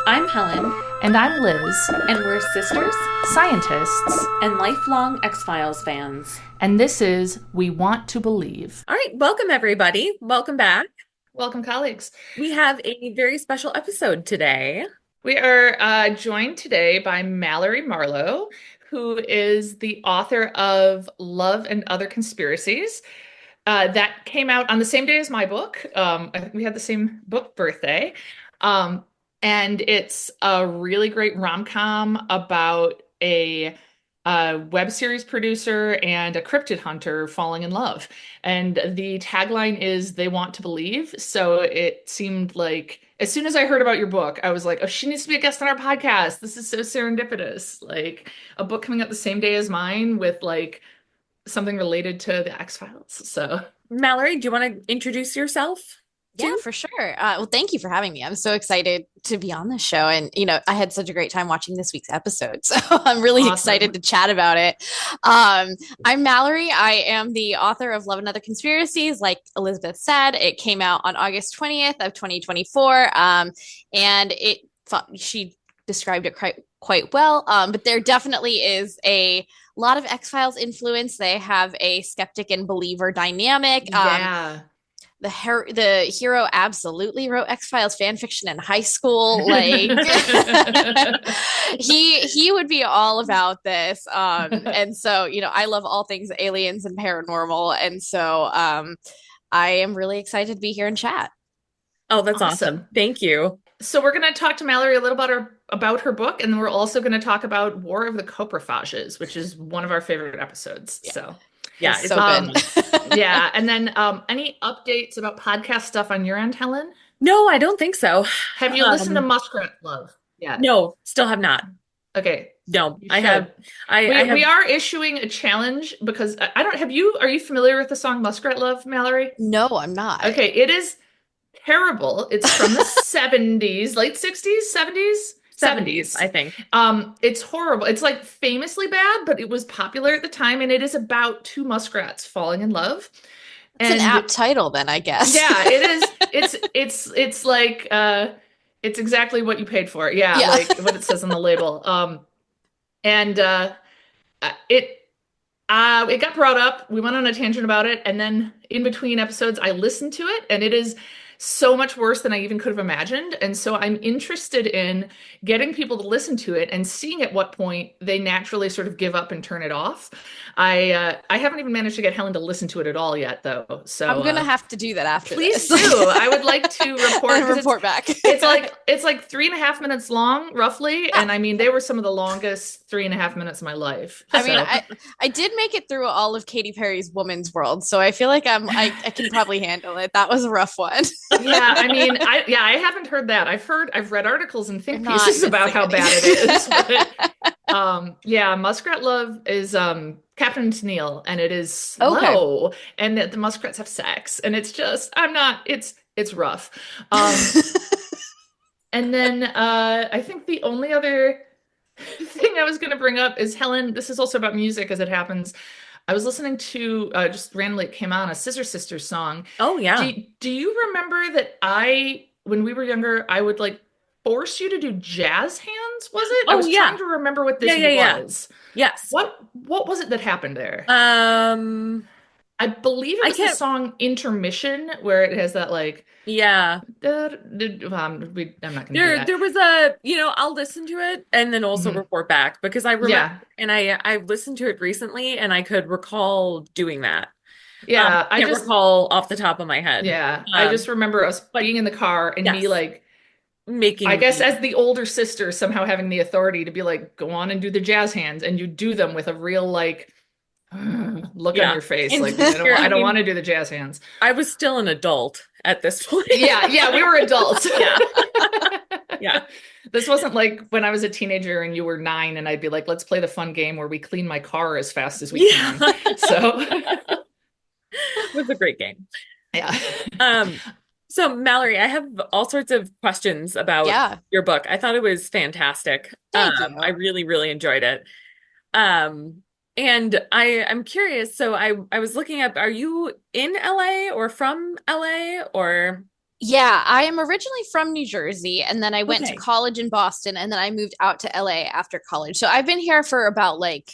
I'm Helen. And I'm Liz. And we're sisters, Scientists. and lifelong X-Files fans. And this is We Want to Believe. All right, welcome everybody. Welcome back. Welcome, colleagues. We have a very special episode today. We are joined today by Mallory Marlowe, who is the author of Love and Other Conspiracies. That came out on the same day as my book. I think we had the same book birthday. And it's a really great rom-com about a web series producer and a cryptid hunter falling in love. And the tagline is "They want to believe." So it seemed like as soon as I heard about your book, I was like, oh, she needs to be a guest on our podcast. This is so serendipitous. Like a book coming out the same day as mine with like something related to the X-Files. So Mallory, do you want to introduce yourself? Yeah, for sure. Well, thank you for having me. I'm so excited to be on this show. And, you know, I had such a great time watching this week's episode. So I'm really excited to chat about it. I'm Mallory. I am the author of Love and Other Conspiracies. Like Elizabeth said, it came out on August 20th of 2024. And she described it quite well. But there definitely is a lot of X-Files influence. They have a skeptic and believer dynamic. yeah. The hero absolutely wrote X-Files fan fiction in high school. Like he would be all about this. And so, you know, I love all things aliens and paranormal. And so I am really excited to be here and chat. Oh, that's awesome. Thank you. So we're going to talk to Mallory a little about her book, and then we're also going to talk about War of the Coprophages, which is one of our favorite episodes. Yeah. So yeah, it's so good. yeah. And then any updates about podcast stuff on your end, Helen? No, I don't think so. Have you listened to Muskrat Love? Yeah. No, still have not. Okay. No, You I should. have. We are issuing a challenge because I don't have you. Are you familiar with the song Muskrat Love, Mallory? No, I'm not. Okay. It is terrible. It's from the 70s, late 60s, 70s? 70s, I think. It's horrible. It's like famously bad, but it was popular at the time, and it is about two muskrats falling in love. It's an apt title, then, I guess. Yeah, it is. It's like it's exactly what you paid for. Yeah, like what it says on the label. And it got brought up. We went on a tangent about it, and then in between episodes, I listened to it, and it is so much worse than I even could have imagined. And so I'm interested in getting people to listen to it and seeing at what point they naturally sort of give up and turn it off. I haven't even managed to get Helen to listen to it at all yet, though. So I'm gonna have to do that after please this. do. I would like to report back. it's like 3.5 minutes long, roughly. And I mean, they were some of the longest 3.5 minutes of my life. I mean, I did make it through all of Katy Perry's Woman's World, so I feel like I can probably handle it. That was a rough one. Yeah, I mean, I haven't heard that. I've read articles and think pieces about how bad it is. But, yeah, Muskrat Love is Captain Tennille, and it is slow, and the muskrats have sex, and it's just it's rough. And then I think the only other thing I was going to bring up is Helen. This is also about music, as it happens. I was listening to just randomly, it came on a Scissor Sisters song. Oh yeah. Do you remember that when we were younger, I would like force you to do jazz hands? Was it? I was trying to remember what this was. Yes. What was it that happened there? I believe it was the song Intermission, where it has that like yeah. I'm not gonna do that. There was I'll listen to it and then also report back, because I remember and I listened to it recently and I could recall doing that. Yeah, I can't recall off the top of my head. Yeah, I just remember us being in the car and me like making, I guess as the older sister, somehow having the authority to be like, go on and do the jazz hands, and you do them with a real like look on your face, and like I don't want to do the jazz hands. I was still an adult at this point. Yeah, we were adults. Yeah. This wasn't like when I was a teenager and you were 9 and I'd be like, let's play the fun game where we clean my car as fast as we can. So it was a great game. Yeah. So Mallory, I have all sorts of questions about your book. I thought it was fantastic. Thank you. I really, really enjoyed it. And I'm curious. So I was looking up, are you in LA or from LA or Yeah, I am originally from New Jersey, and then I went to okay. college in Boston, and then I moved out to LA after college. So I've been here for about like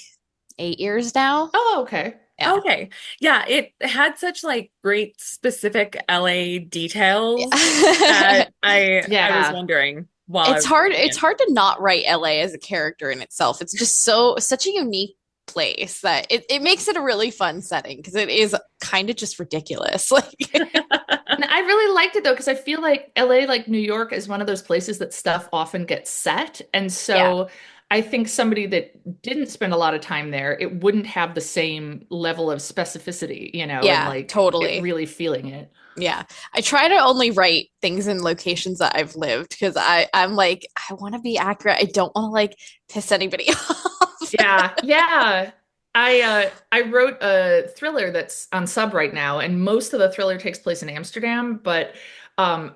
8 years now. Oh, okay. Yeah. Okay. Yeah, it had such like great specific LA details Yeah. that I was Yeah. wondering while I was reading It's it. hard to not write LA as a character in itself. It's just such a unique place that it makes it a really fun setting because it is kind of just ridiculous. Like And I really liked it though, because I feel like LA, like New York, is one of those places that stuff often gets set. And yeah. so I think somebody that didn't spend a lot of time there, it wouldn't have the same level of specificity, and Yeah, like it totally. really feeling it. Yeah. I try to only write things in locations that I've lived because I'm like, I want to be accurate. I don't want to like piss anybody off. Yeah, yeah. I wrote a thriller that's on sub right now, and most of the thriller takes place in Amsterdam, but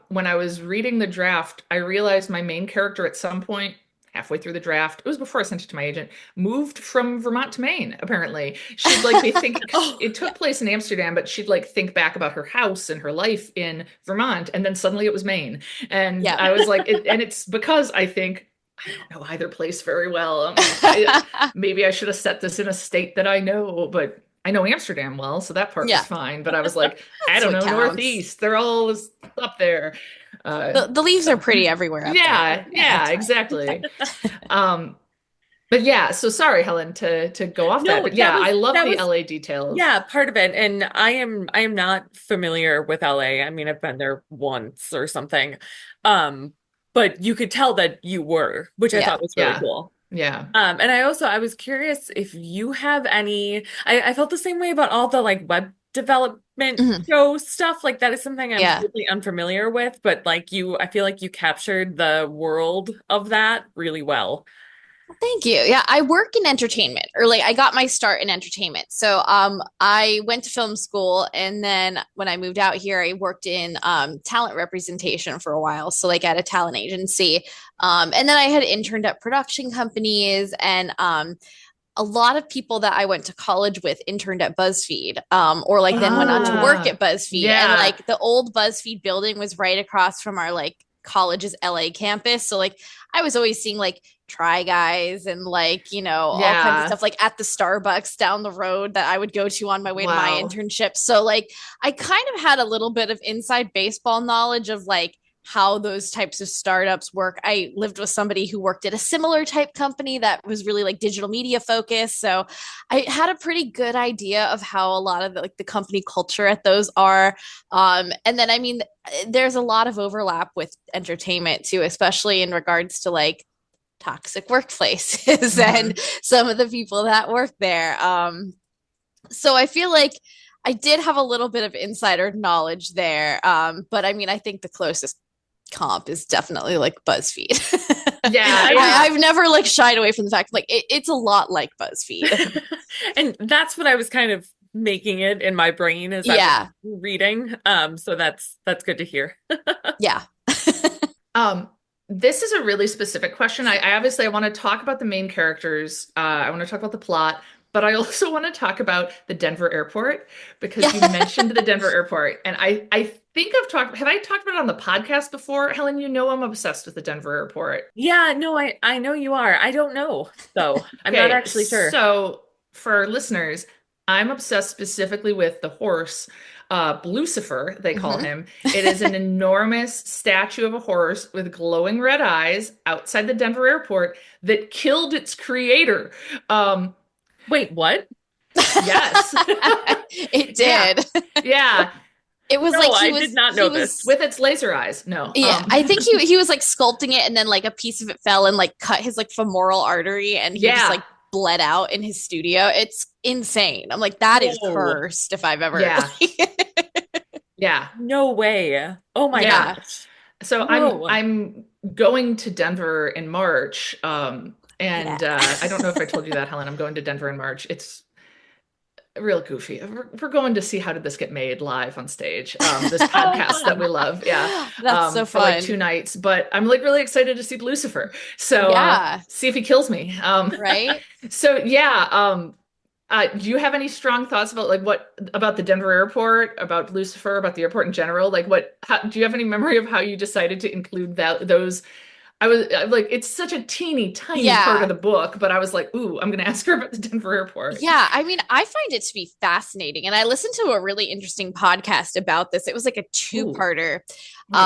when I was reading the draft, I realized my main character at some point halfway through the draft, it was before I sent it to my agent, moved from Vermont to Maine, apparently. She'd like be thinking, 'cause Oh, it took place in Amsterdam, but she'd like think back about her house and her life in Vermont, and then suddenly it was Maine. And Yeah. I was like, and it's because I think I don't know either place very well. Maybe I should have set this in a state that I know, but I know Amsterdam well, so that part was Yeah. fine. But I was like, I That's don't what know, counts. Northeast, they're all up there. The leaves are So pretty everywhere up there. yeah, Yeah, yeah, it's fine. exactly. Um, but yeah, so sorry, Helen, to go off that. no, But yeah, I love that the was LA details. yeah, part of it. And I am not familiar with LA. I mean, I've been there once or something. Um, but you could tell that you were, which I Yeah. thought was really Yeah, cool. yeah. And I was curious if you have any, I felt the same way about all the like web development Mhm. show stuff. Like that is something I'm Yeah. totally unfamiliar with, but like I feel like you captured the world of that really well. Thank you. Yeah, I work in entertainment, or like I got my start in entertainment. So I went to film school, and then when I moved out here, I worked in talent representation for a while. So like at a talent agency. And then I had interned at production companies, and a lot of people that I went to college with interned at BuzzFeed, or like then went on to work Ah, at BuzzFeed. And yeah, like the old BuzzFeed building was right across from our like college's LA campus. So like I was always seeing like Try Guys and like, all kinds of yeah. stuff like at the Starbucks down the road that I would go to on my way to my Wow. internship. So like I kind of had a little bit of inside baseball knowledge of like how those types of startups work. I lived with somebody who worked at a similar type company that was really like digital media focused. So I had a pretty good idea of how a lot of like the company culture at those are. And then I mean, there's a lot of overlap with entertainment too, especially in regards to like toxic workplaces Hmm. and some of the people that work there. So I feel like I did have a little bit of insider knowledge there. But I mean, I think the closest comp is definitely like BuzzFeed. Yeah, yeah. I I've never like shied away from the fact like it's a lot like BuzzFeed. and that's what I was kind of making it in my brain as I was Yeah, reading. So that's good to hear. yeah. Um, this is a really specific question. I obviously I want to talk about the main characters. I want to talk about the plot, but I also want to talk about the Denver airport because you Yeah. mentioned the Denver airport, and I think have I talked about it on the podcast before? Helen, you know I'm obsessed with the Denver airport. Yeah, no, I know you are. I don't know, though. I'm not Okay, actually sure. so for our listeners, I'm obsessed specifically with the horse, Lucifer, they call Mhm. him. It is an enormous statue of a horse with glowing red eyes outside the Denver airport that killed its creator. Um, Wait, what? yes. It Yeah, did. yeah, It was No, like I did not he know was this. with its laser eyes. No. yeah, I think he was like sculpting it and then like a piece of it fell and like cut his like femoral artery and he just Yeah, like bled out in his studio. It's insane. I'm like that is Whoa. cursed if I've ever yeah, yeah, No way. Oh my yeah. yeah. gosh. So Whoa. I'm going to Denver in March. Yeah. And I don't know if I told you that, Helen. I'm going to Denver in March. It's real goofy. We're going to see how did this get made live on stage. This Oh, podcast that we fun. love. Yeah. That's so For like fun. 2 nights. But I'm like really excited to see Lucifer. So Yeah, see if he kills me. right? So yeah, Do you have any strong thoughts about like what about the Denver airport, about Lucifer, about the airport in general? Like do you have any memory of how you decided to include those? I like, it's such a teeny tiny part of Yeah. the book, but I was like, ooh, I'm gonna ask her about the Denver airport. Yeah, I mean, I find it to be fascinating. And I listened to a really interesting podcast about this. It was like a Ooh, two-parter. ooh.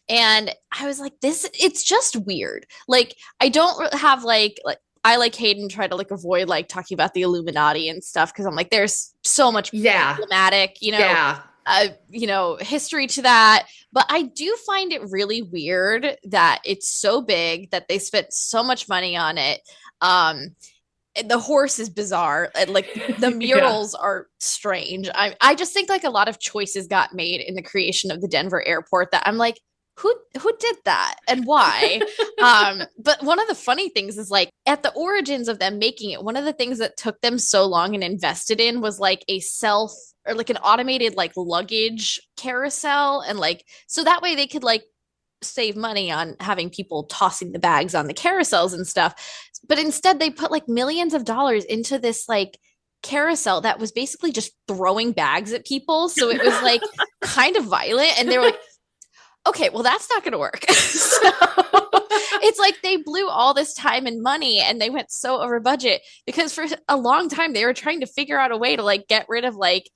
And I was like, this, it's just weird. Like, I don't have like I like Hayden try to like avoid like talking about the Illuminati and stuff because I'm like, there's so much Yeah, problematic, yeah. history to that. But I do find it really weird that it's so big that they spent so much money on it. Um, the horse is bizarre and like the Yeah. murals are strange. I just think like a lot of choices got made in the creation of the Denver airport that I'm like, who did that and why? But one of the funny things is like at the origins of them making it, one of the things that took them so long and invested in was like a self or like an automated like luggage carousel, and like so that way they could like save money on having people tossing the bags on the carousels and stuff. But instead, they put like millions of dollars into this like carousel that was basically just throwing bags at people. So it was like kind of violent. And they were like, okay, well, that's not going to work. So it's like they blew all this time and money and they went so over budget because for a long time they were trying to figure out a way to like get rid of like,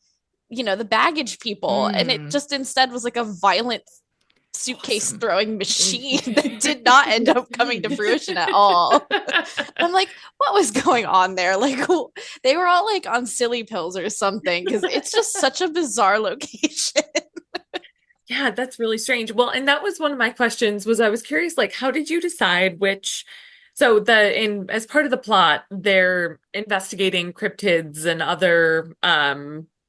the baggage people. And it Mm, just instead was like a violent suitcase awesome. throwing machine that did not end up coming to fruition at all. I'm like, what was going on there? Like, they were all like on silly pills or something because it's just such a bizarre location. Yeah, that's really strange. Well, and that was one of my questions was I was curious, like, how did you decide which, so as part of the plot, they're investigating cryptids and other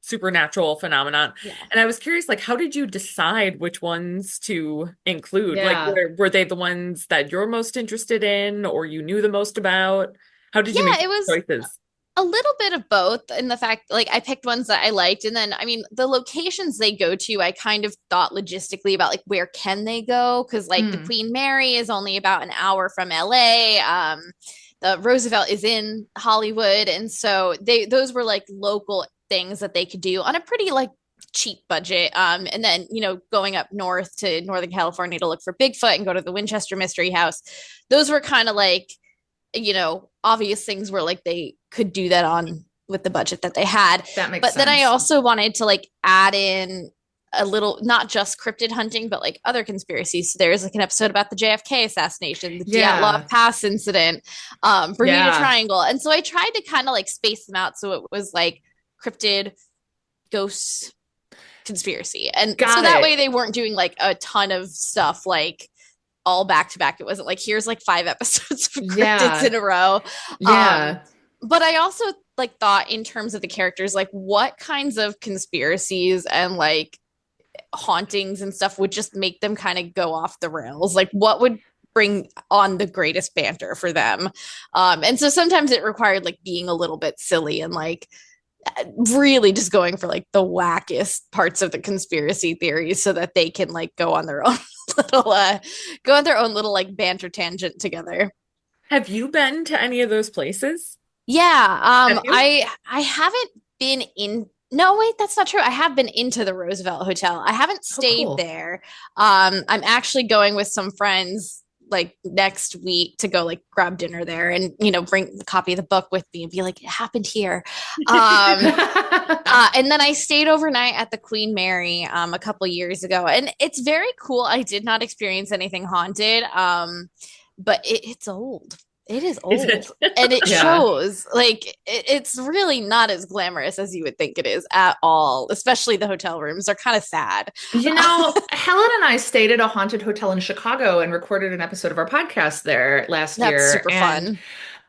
supernatural phenomenon. Yeah. And I was curious, like, how did you decide which ones to include? Like, Yeah. were they the ones that you're most interested in or you knew the most about? How did you make Yeah, it was choices? a little bit of both in the fact like I picked ones that I liked, and then I mean the locations they go to I kind of thought logistically about like where can they go because like the Mm, Queen Mary is only about an hour from LA. The Roosevelt is in Hollywood, and so those were like local things that they could do on a pretty like cheap budget. And then going up north to Northern California to look for Bigfoot and go to the Winchester Mystery House, those were kind of like obvious things where like they could do that on with the budget that they had. that makes But then I sense. also wanted to like add in a little, not just cryptid hunting, but like other conspiracies. So there's like an episode about the JFK assassination, the Dyatlov Yeah. Pass incident, Bermuda Yeah. Triangle. And so I tried to kind of like space them out. So it was like cryptid, ghosts, conspiracy. And so Got that way it. they weren't doing like a ton of stuff like all back to back. It wasn't like here's like 5 episodes of cryptids Yeah. in a row. Um, Yeah. but I also like thought in terms of the characters, like what kinds of conspiracies and like hauntings and stuff would just make them kind of go off the rails? Like what would bring on the greatest banter for them? And so sometimes it required like being a little bit silly and like really just going for like the wackiest parts of the conspiracy theories so that they can like go on their own little go on their own little like banter tangent together. Have you been to any of those places? Yeah, Have you? I haven't been in. No, wait, that's not true. I have been into the Roosevelt Hotel. I haven't Oh, stayed cool. there. I'm actually going with some friends like next week to go like grab dinner there and bring the copy of the book with me and be like it happened here. Um, and then I stayed overnight at the Queen Mary a couple years ago, and it's very cool. I did not experience anything haunted, but it's old. It is Is old, it? and it Yeah. shows. Like it's really not as glamorous as you would think it is at all. Especially the hotel rooms are kind of sad. You know, Helen and I stayed at a haunted hotel in Chicago and recorded an episode of our podcast there last That's year. super fun.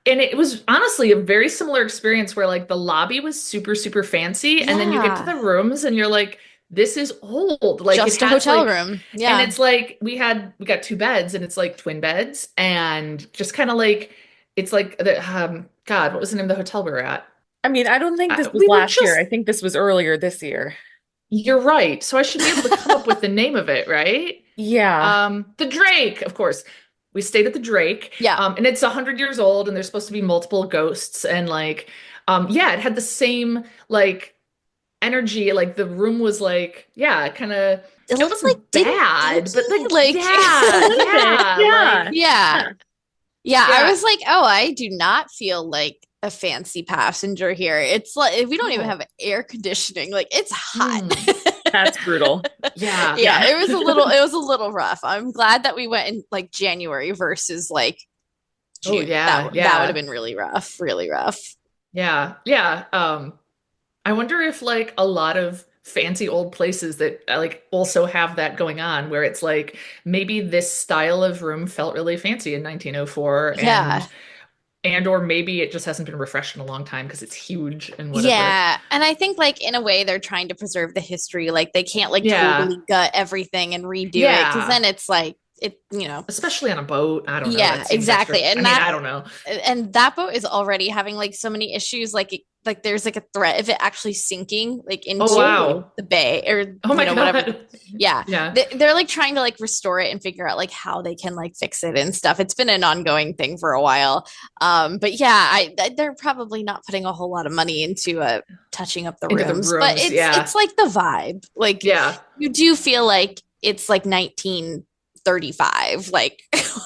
And it was honestly a very similar experience where like the lobby was super, super fancy. And then you get to Yeah, the rooms and you're like, this is old. Like it just a has hotel like, room. and Yeah. it's like we got two beds and it's like twin beds and just kind of like, it's like God, what was the name of the hotel we were at? I mean, I don't think this was We were last year. just, I think this was earlier this year. you're right. So I should be able to come up with the name of it, right? Yeah. The Drake, of course. We stayed at the Drake, Yeah. and it's 100 years old, and there's supposed to be multiple ghosts, and like, Yeah, it had the same like energy. Like the room was like, yeah, kind of, It it looks like wasn't bad, but dinky, like, like A yeah, little bit. yeah, like, Yeah. yeah. Yeah. Yeah, I yeah. was like, oh, I do not feel like a fancy passenger here. It's like we don't even Oh, have air conditioning. Like it's hot. mm, That's brutal. yeah. Yeah, Yeah. it was a little rough. I'm glad that we went in like January versus like Oh, June. yeah, That would have yeah, been really rough, really rough. yeah, yeah. I wonder if like a lot of fancy old places that like also have that going on where it's like maybe this style of room felt really fancy in 1904 Yeah. and or maybe it just hasn't been refreshed in a long time because it's huge and whatever. Yeah. And I think like in a way they're trying to preserve the history. Like they can't like Yeah. totally gut everything and redo it because Yeah. then it's like it, you know. Especially on a boat. I don't know. Yeah, That seems extra. exactly. I mean, I don't know. And that boat is already having like so many issues like there's like a threat of it actually sinking like Oh, into wow. the bay or Oh my whatever. God. Yeah, Yeah. they're like trying to like restore it and figure out like how they can like fix it and stuff. It's been an ongoing thing for a while. But yeah, they're probably not putting a whole lot of money into touching up the Into the rooms, but rooms. Yeah. it's like the vibe. Like Yeah. you do feel like it's like 1935 like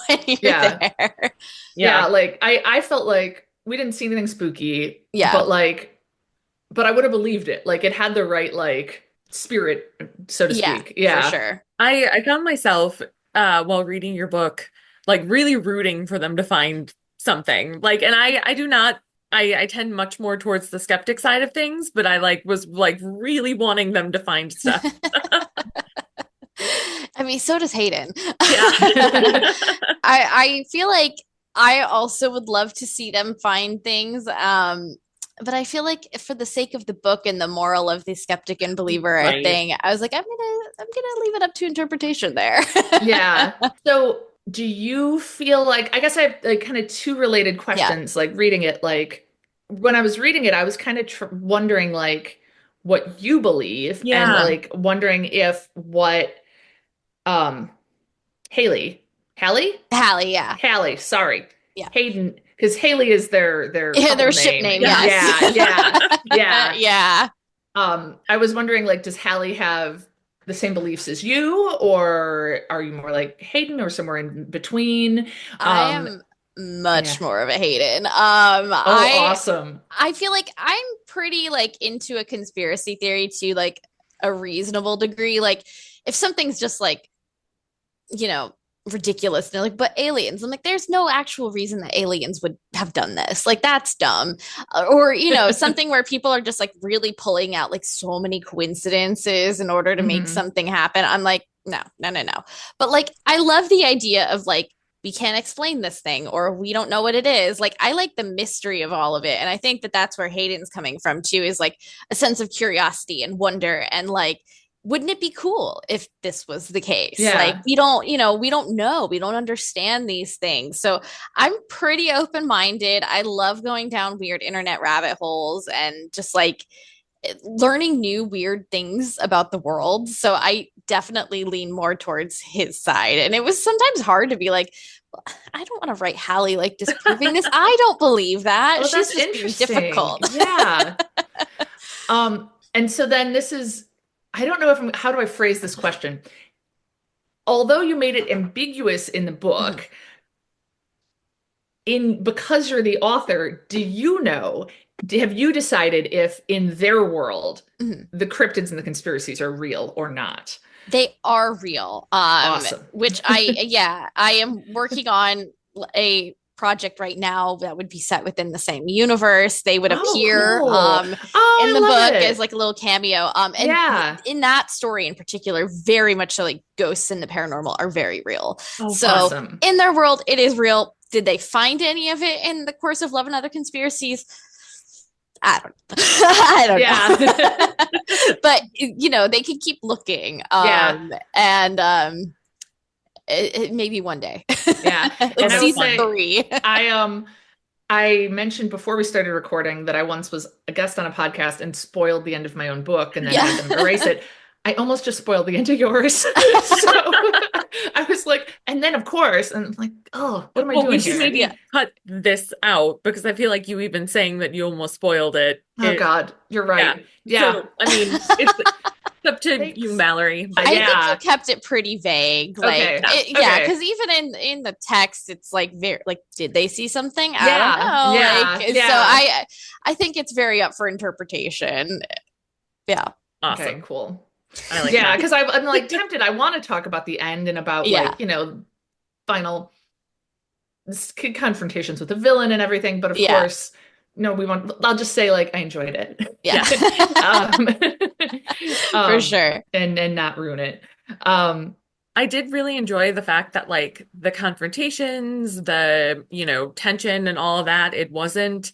when you're Yeah. there. Yeah. Yeah. Like I felt like we didn't see anything spooky, Yeah. but like, but I would have believed it. Like it had the right like spirit, so to Yeah, speak. for Yeah. sure. I found myself while reading your book like really rooting for them to find something. Like and I do not I tend much more towards the skeptic side of things, but I like was like really wanting them to find stuff. I mean, so does Hayden. Yeah. I feel like I also would love to see them find things. But I feel like for the sake of the book and the moral of the skeptic and believer Right. thing, I was like, I'm gonna leave it up to interpretation there. Yeah. So do you feel like, I guess I have like kind of two related Yeah, questions, like reading it, like when I was reading it, I was kind of wondering like what you believe and Yeah. like wondering if what um Hallie? Hallie, yeah. Hallie, sorry. Yeah. Hayden, because Haley is their Yeah, couple their ship name. name, Yes. Yeah, yes. yeah, yeah. Yeah. I was wondering, like, does Hallie have the same beliefs as you, or are you more like Hayden, or somewhere in between? I Um, am much yeah. more of a Hayden. Oh, awesome. I feel like I'm pretty like into a conspiracy theory to like a reasonable degree. Like if something's just like, you know, ridiculous, and they're like, but aliens. I'm like, there's no actual reason that aliens would have done this. Like that's dumb. Or, you know, something where people are just like really pulling out like so many coincidences in order to make Hmm. something happen. I'm like, no, no, no, no. But like I love the idea of like we can't explain this thing or we don't know what it is. Like I like the mystery of all of it. And I think that that's where Hayden's coming from too, is like a sense of curiosity and wonder and like wouldn't it be cool if this was the case? Like Yeah. we don't, you know, we don't know, we don't understand these things. So I'm pretty open-minded. I love going down weird internet rabbit holes and just like learning new weird things about the world. So I definitely lean more towards his side. And it was sometimes hard to be like, well, I don't want to write Hallie like disproving this. I don't believe that. Oh, She's that's just being interesting. difficult. Yeah. And so then this is, I don't know if how do I phrase this question? Although you made it ambiguous in the Mhm. book, in because you're the author, do you know, have you decided if in their world Mhm. the cryptids and the conspiracies are real or not? They are real. Awesome. Which yeah, I am working on a project right now that would be set within the same universe. They would Oh, appear cool. Oh, in I the love book as it. like a little cameo. And Yeah. in that story in particular, very much so like ghosts and the paranormal are very real. Oh, So Awesome. in their world, it is real. Did they find any of it in the course of Love and Other Conspiracies? I don't I don't Yeah. know. But you know, they can keep looking. Yeah. And maybe one day. Yeah. Like And I will season say, 3. I mentioned before we started recording that I once was a guest on a podcast and spoiled the end of my own book and then Yeah. had them erase it. I almost just spoiled the end of yours. So I was like, and then of course, and I'm like, oh, what am I Well, we doing should here? maybe cut this out because I feel like you even saying that you almost spoiled it. Oh God, you're Yeah. right. Yeah. So, I mean, it's up to you, Thanks. Mallory, but I think you Yeah. kept it pretty vague. Like, Okay. yeah, Okay. because even in the text, it's like very like, did they see something? I don't Yeah. know. Yeah. Like, so Yeah. I think it's very up for interpretation. Yeah. Okay, awesome. cool. I like Yeah, that. because I'm like tempted. I want to talk about the end and about Yeah. like, final confrontations with the villain and everything. But of Yeah. course, no, I'll just say like I enjoyed it. Yeah. um, For sure. and not ruin it. Um, I did really enjoy the fact that like the confrontations, the, tension and all of that, it wasn't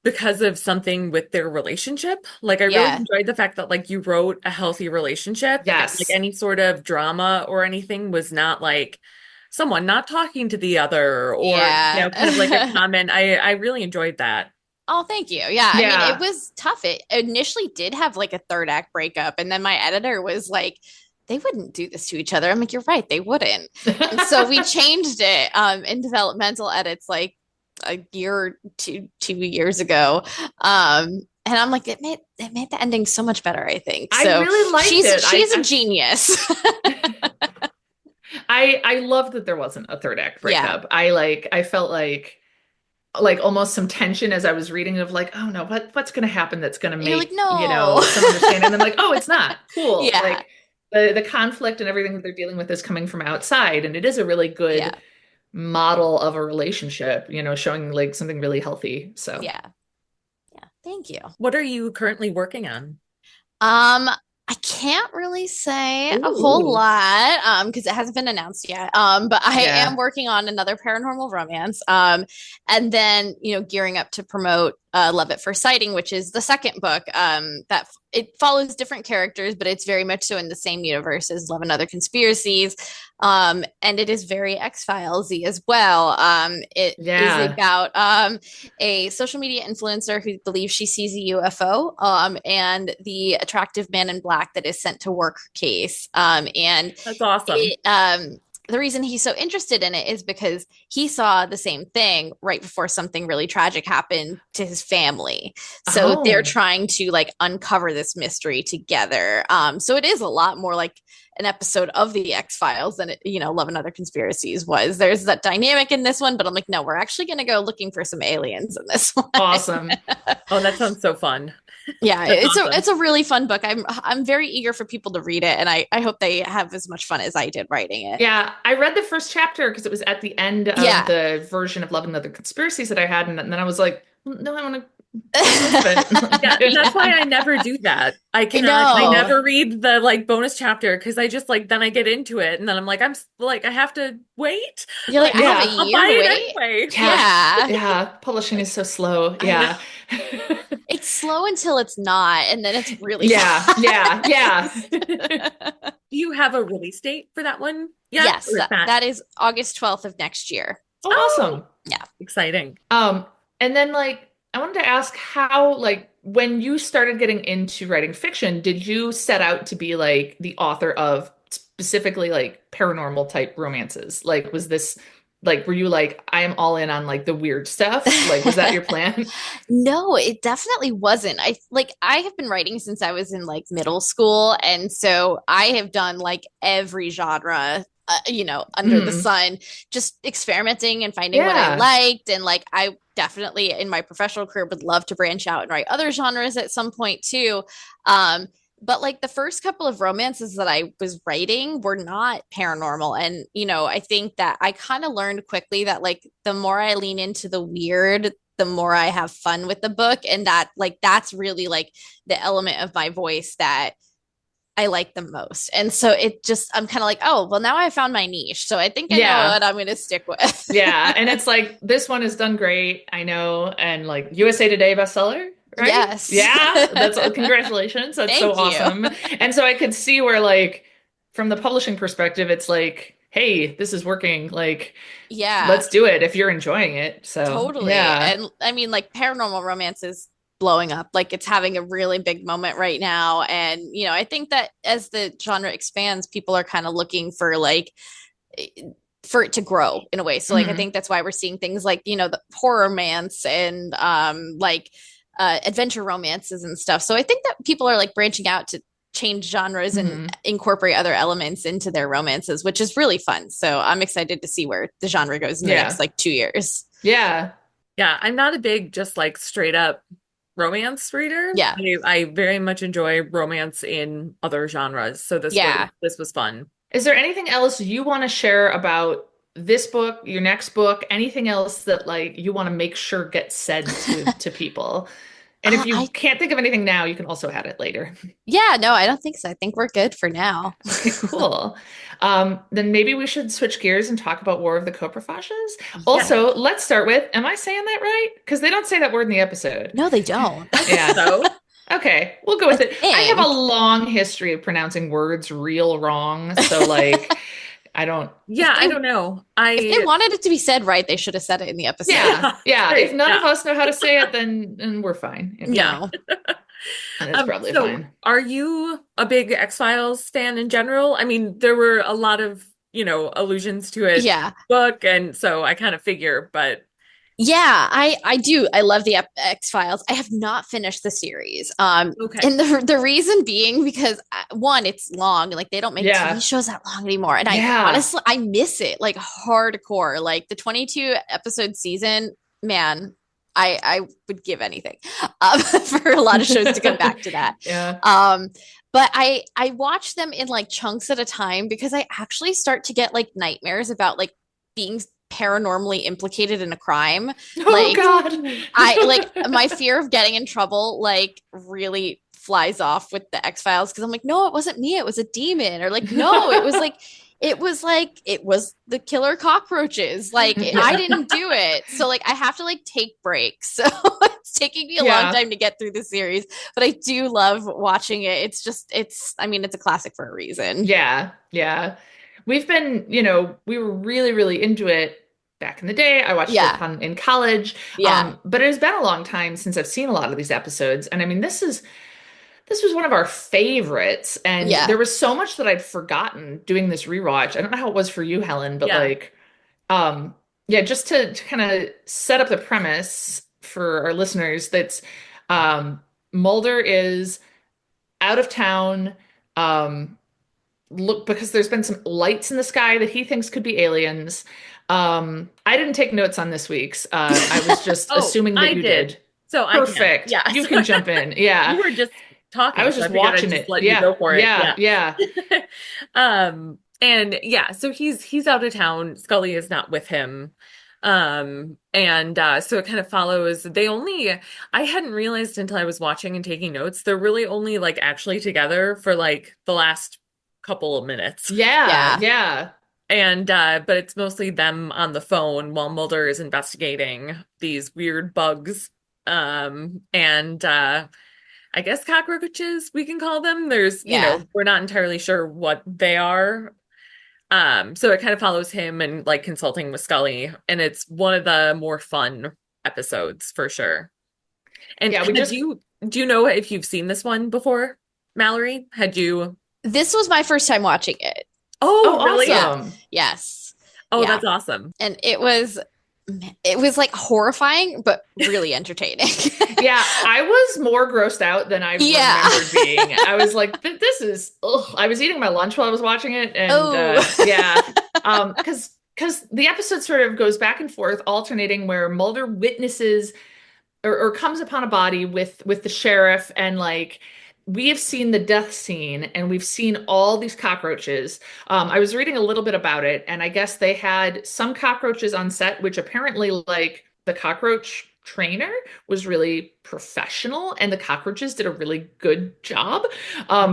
because of something with their relationship. Like I really Yeah. enjoyed the fact that like you wrote a healthy relationship and like yes. any sort of drama or anything was not like someone not talking to the other or, kind of like a Yeah. comment. I really enjoyed that. Oh, thank you. Yeah. I mean, it Yeah. was tough. It initially did have like a third act breakup. And then my editor was like, they wouldn't do this to each other. I'm like, you're right, they wouldn't. And so we changed it in developmental edits like a year or 2 years ago. And I'm like, it made the ending so much better, I think. I So really liked it. she's a genius. I loved that there wasn't a third act Yeah. breakup. I felt like almost some tension as I was reading of like, oh no, what's gonna happen that's gonna You're like, make, no. some understanding. And I'm like, oh, it's not. Cool. Yeah. Like the conflict and everything that they're dealing with is coming from outside. And it is a really Yeah. good model of a relationship, showing like something really healthy. So Yeah. Yeah. Thank you. What are you currently working on? I can't really say a whole Ooh. lot because it hasn't been announced yet. But I Yeah. am working on another paranormal romance. And then gearing up to promote Love at First Sighting, which is the second book. That it follows different characters, but it's very much so in the same universe as Love and Other Conspiracies. And it is very X-Filesy as well. It is about a social media influencer who believes she sees a UFO, and the attractive man in black that is sent to work her case. And That's awesome. the reason he's so interested in it is because he saw the same thing right before something really tragic happened to his family. So they're trying to like uncover this mystery together. So it is a lot more like an episode of the X-Files than Love and Other Conspiracies was. There's that dynamic in this one, but I'm like, no, we're actually going to go looking for some aliens in this one. Awesome. Oh, that sounds so fun. Yeah, That's it's awesome. it's a really fun book. I'm very eager for people to read it, and I hope they have as much fun as I did writing it. Yeah, I read the first chapter because it was at the end of the version of Love and Other Conspiracies that I had, and then I was like, no, I want to. Yeah, that's why I never do that. I cannot. I never read the like bonus chapter because I just like then I get into it and then I'm like I have to wait. You're like, I have a I'll year buy to it wait. anyway. Yeah. Yeah. Publishing is so slow. Yeah. It's slow until it's not, and then it's really fast. Yeah. Do you have a release date for that one? Yeah. Yes, that is August 12th of next year. Oh, awesome. Yeah. Exciting. And then like I wanted to ask how, like, when you started getting into writing fiction, did you set out to be like the author of specifically like paranormal type romances? Like, was this like, were you like, I am all in on like the weird stuff? Like, was that your plan? No, it definitely wasn't. I have been writing since I was in like middle school. And so I have done like every genre under the sun, just experimenting and finding what I liked. And like, I definitely in my professional career would love to branch out and write other genres at some point too. But like the first couple of romances that I was writing were not paranormal. And, I think that I kind of learned quickly that like the more I lean into the weird, the more I have fun with the book. And that like, that's really like the element of my voice that I like the most. And so I'm kind of like, oh, well, now I found my niche. So I think I know what I'm going to stick with. Yeah. And it's like, this one has done great. I know. And like USA Today bestseller, right? Yes. Yeah. That's congratulations. That's so awesome. And so I could see where like, from the publishing perspective, it's like, hey, this is working. Like, let's do it if you're enjoying it. So totally. yeah. And I mean, like paranormal romance is blowing up. Like it's having a really big moment right now. And, I think that as the genre expands, people are kind of looking for like for it to grow in a way. So like I think that's why we're seeing things like, the horror romance and like adventure romances and stuff. So I think that people are like branching out to change genres and incorporate other elements into their romances, which is really fun. So I'm excited to see where the genre goes in the next like 2 years. Yeah. Yeah, I'm not a big just like straight up romance reader. Yeah. I very much enjoy romance in other genres. So this was fun. Is there anything else you want to share about this book, your next book, anything else that like you want to make sure gets said to people? And if you can't think of anything now, you can also add it later. Yeah, no, I don't think so. I think we're good for now. Okay, cool. Then maybe we should switch gears and talk about War of the Coprophages. Also, let's start with, am I saying that right? Because they don't say that word in the episode. No, they don't. Yeah. So, okay, we'll go with it. I have a long history of pronouncing words real wrong. So like, I don't know. If they wanted it to be said right, they should have said it in the episode. Yeah. If none of us know how to say it, then we're fine. No. And it's probably fine. Are you a big X-Files fan in general? I mean, there were a lot of, allusions to it book, and so I kind of figure, but yeah, I do. I love the X-Files. I have not finished the series. okay. And the reason being because one, it's long. Like they don't make TV shows that long anymore. And I honestly, I miss it like hardcore. Like the 22 episode season, man, I would give anything for a lot of shows to come back to that. But I watch them in like chunks at a time because I actually start to get like nightmares about like being paranormally implicated in a crime. God. I like my fear of getting in trouble like really flies off with the X-Files because I'm like, no, it wasn't me, it was a demon. Or like, no, it was the killer cockroaches. Like I didn't do it. So like I have to like take breaks. So it's taking me a long time to get through the series, but I do love watching it. It's a classic for a reason. Yeah. We've been, we were really, really into it back in the day. I watched it in college. But it has been a long time since I've seen a lot of these episodes. And I mean, this was one of our favorites. And there was so much that I'd forgotten doing this rewatch. I don't know how it was for you, Helen, but just to kind of set up the premise for our listeners, that's Mulder is out of town, because there's been some lights in the sky that he thinks could be aliens. I didn't take notes on this week's. I was just assuming that you did. So perfect. You can jump in. Yeah. You were just talking. I was just watching it. Let you go for it. Yeah. And so he's out of town. Scully is not with him. So it kind of follows. I hadn't realized until I was watching and taking notes, they're really only like actually together for like the last couple of minutes. Yeah. And but it's mostly them on the phone while Mulder is investigating these weird bugs. I guess cockroaches, we can call them. There's, we're not entirely sure what they are. So it kind of follows him and like consulting with Scully, and it's one of the more fun episodes for sure. And do you know if you've seen this one before, Mallory? This was my first time watching it. Oh, really? Awesome. Yes. Oh, that's awesome. And it was like horrifying, but really entertaining. Yeah, I was more grossed out than I remembered being. I was like, this is, I was eating my lunch while I was watching it. And because the episode sort of goes back and forth, alternating where Mulder witnesses or comes upon a body with the sheriff, and like, we have seen the death scene and we've seen all these cockroaches. I was reading a little bit about it, and I guess they had some cockroaches on set, which apparently like the cockroach trainer was really professional and the cockroaches did a really good job.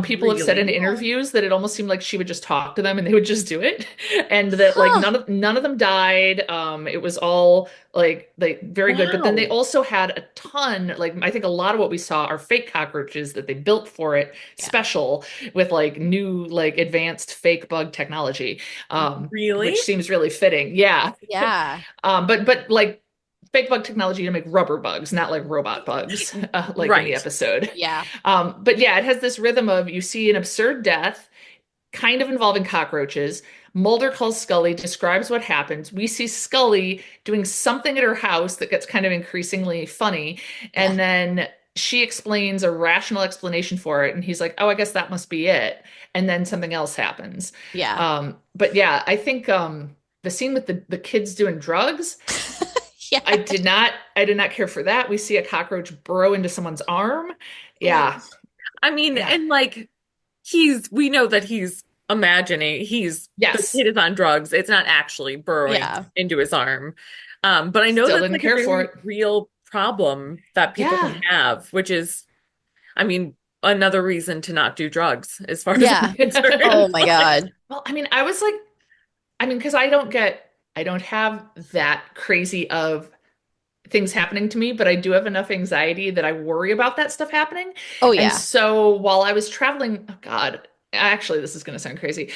People have said in interviews that it almost seemed like she would just talk to them and they would just do it. And that like none of them died. It was all like very good. But then they also had a ton, like I think a lot of what we saw are fake cockroaches that they built for it special with like new like advanced fake bug technology. Really? Which seems really fitting. Yeah. Yeah. But like fake bug technology to make rubber bugs, not like robot bugs, like in the Right. episode. Yeah. But yeah, it has this rhythm of you see an absurd death, kind of involving cockroaches. Mulder calls Scully, describes what happens. We see Scully doing something at her house that gets kind of increasingly funny. Yeah. And then she explains a rational explanation for it. And he's like, oh, I guess that must be it. And then something else happens. Yeah. But yeah, I think the scene with the kids doing drugs, Yeah. I did not care for that. We see a cockroach burrow into someone's arm. Yeah. I mean, Yeah. and like we know that he's imagining the Yes. kid is on drugs. It's not actually burrowing Yeah. into his arm. But I know Still that's didn't like a care for very it. real problem that people Yeah. can have, which is, I mean, another reason to not do drugs, as far as Yeah. I'm concerned. Oh my God. Well, I mean, I was like, because I don't have that crazy of things happening to me, but I do have enough anxiety that I worry about that stuff happening. Oh And yeah. so while I was traveling, oh God, actually, this is going to sound crazy.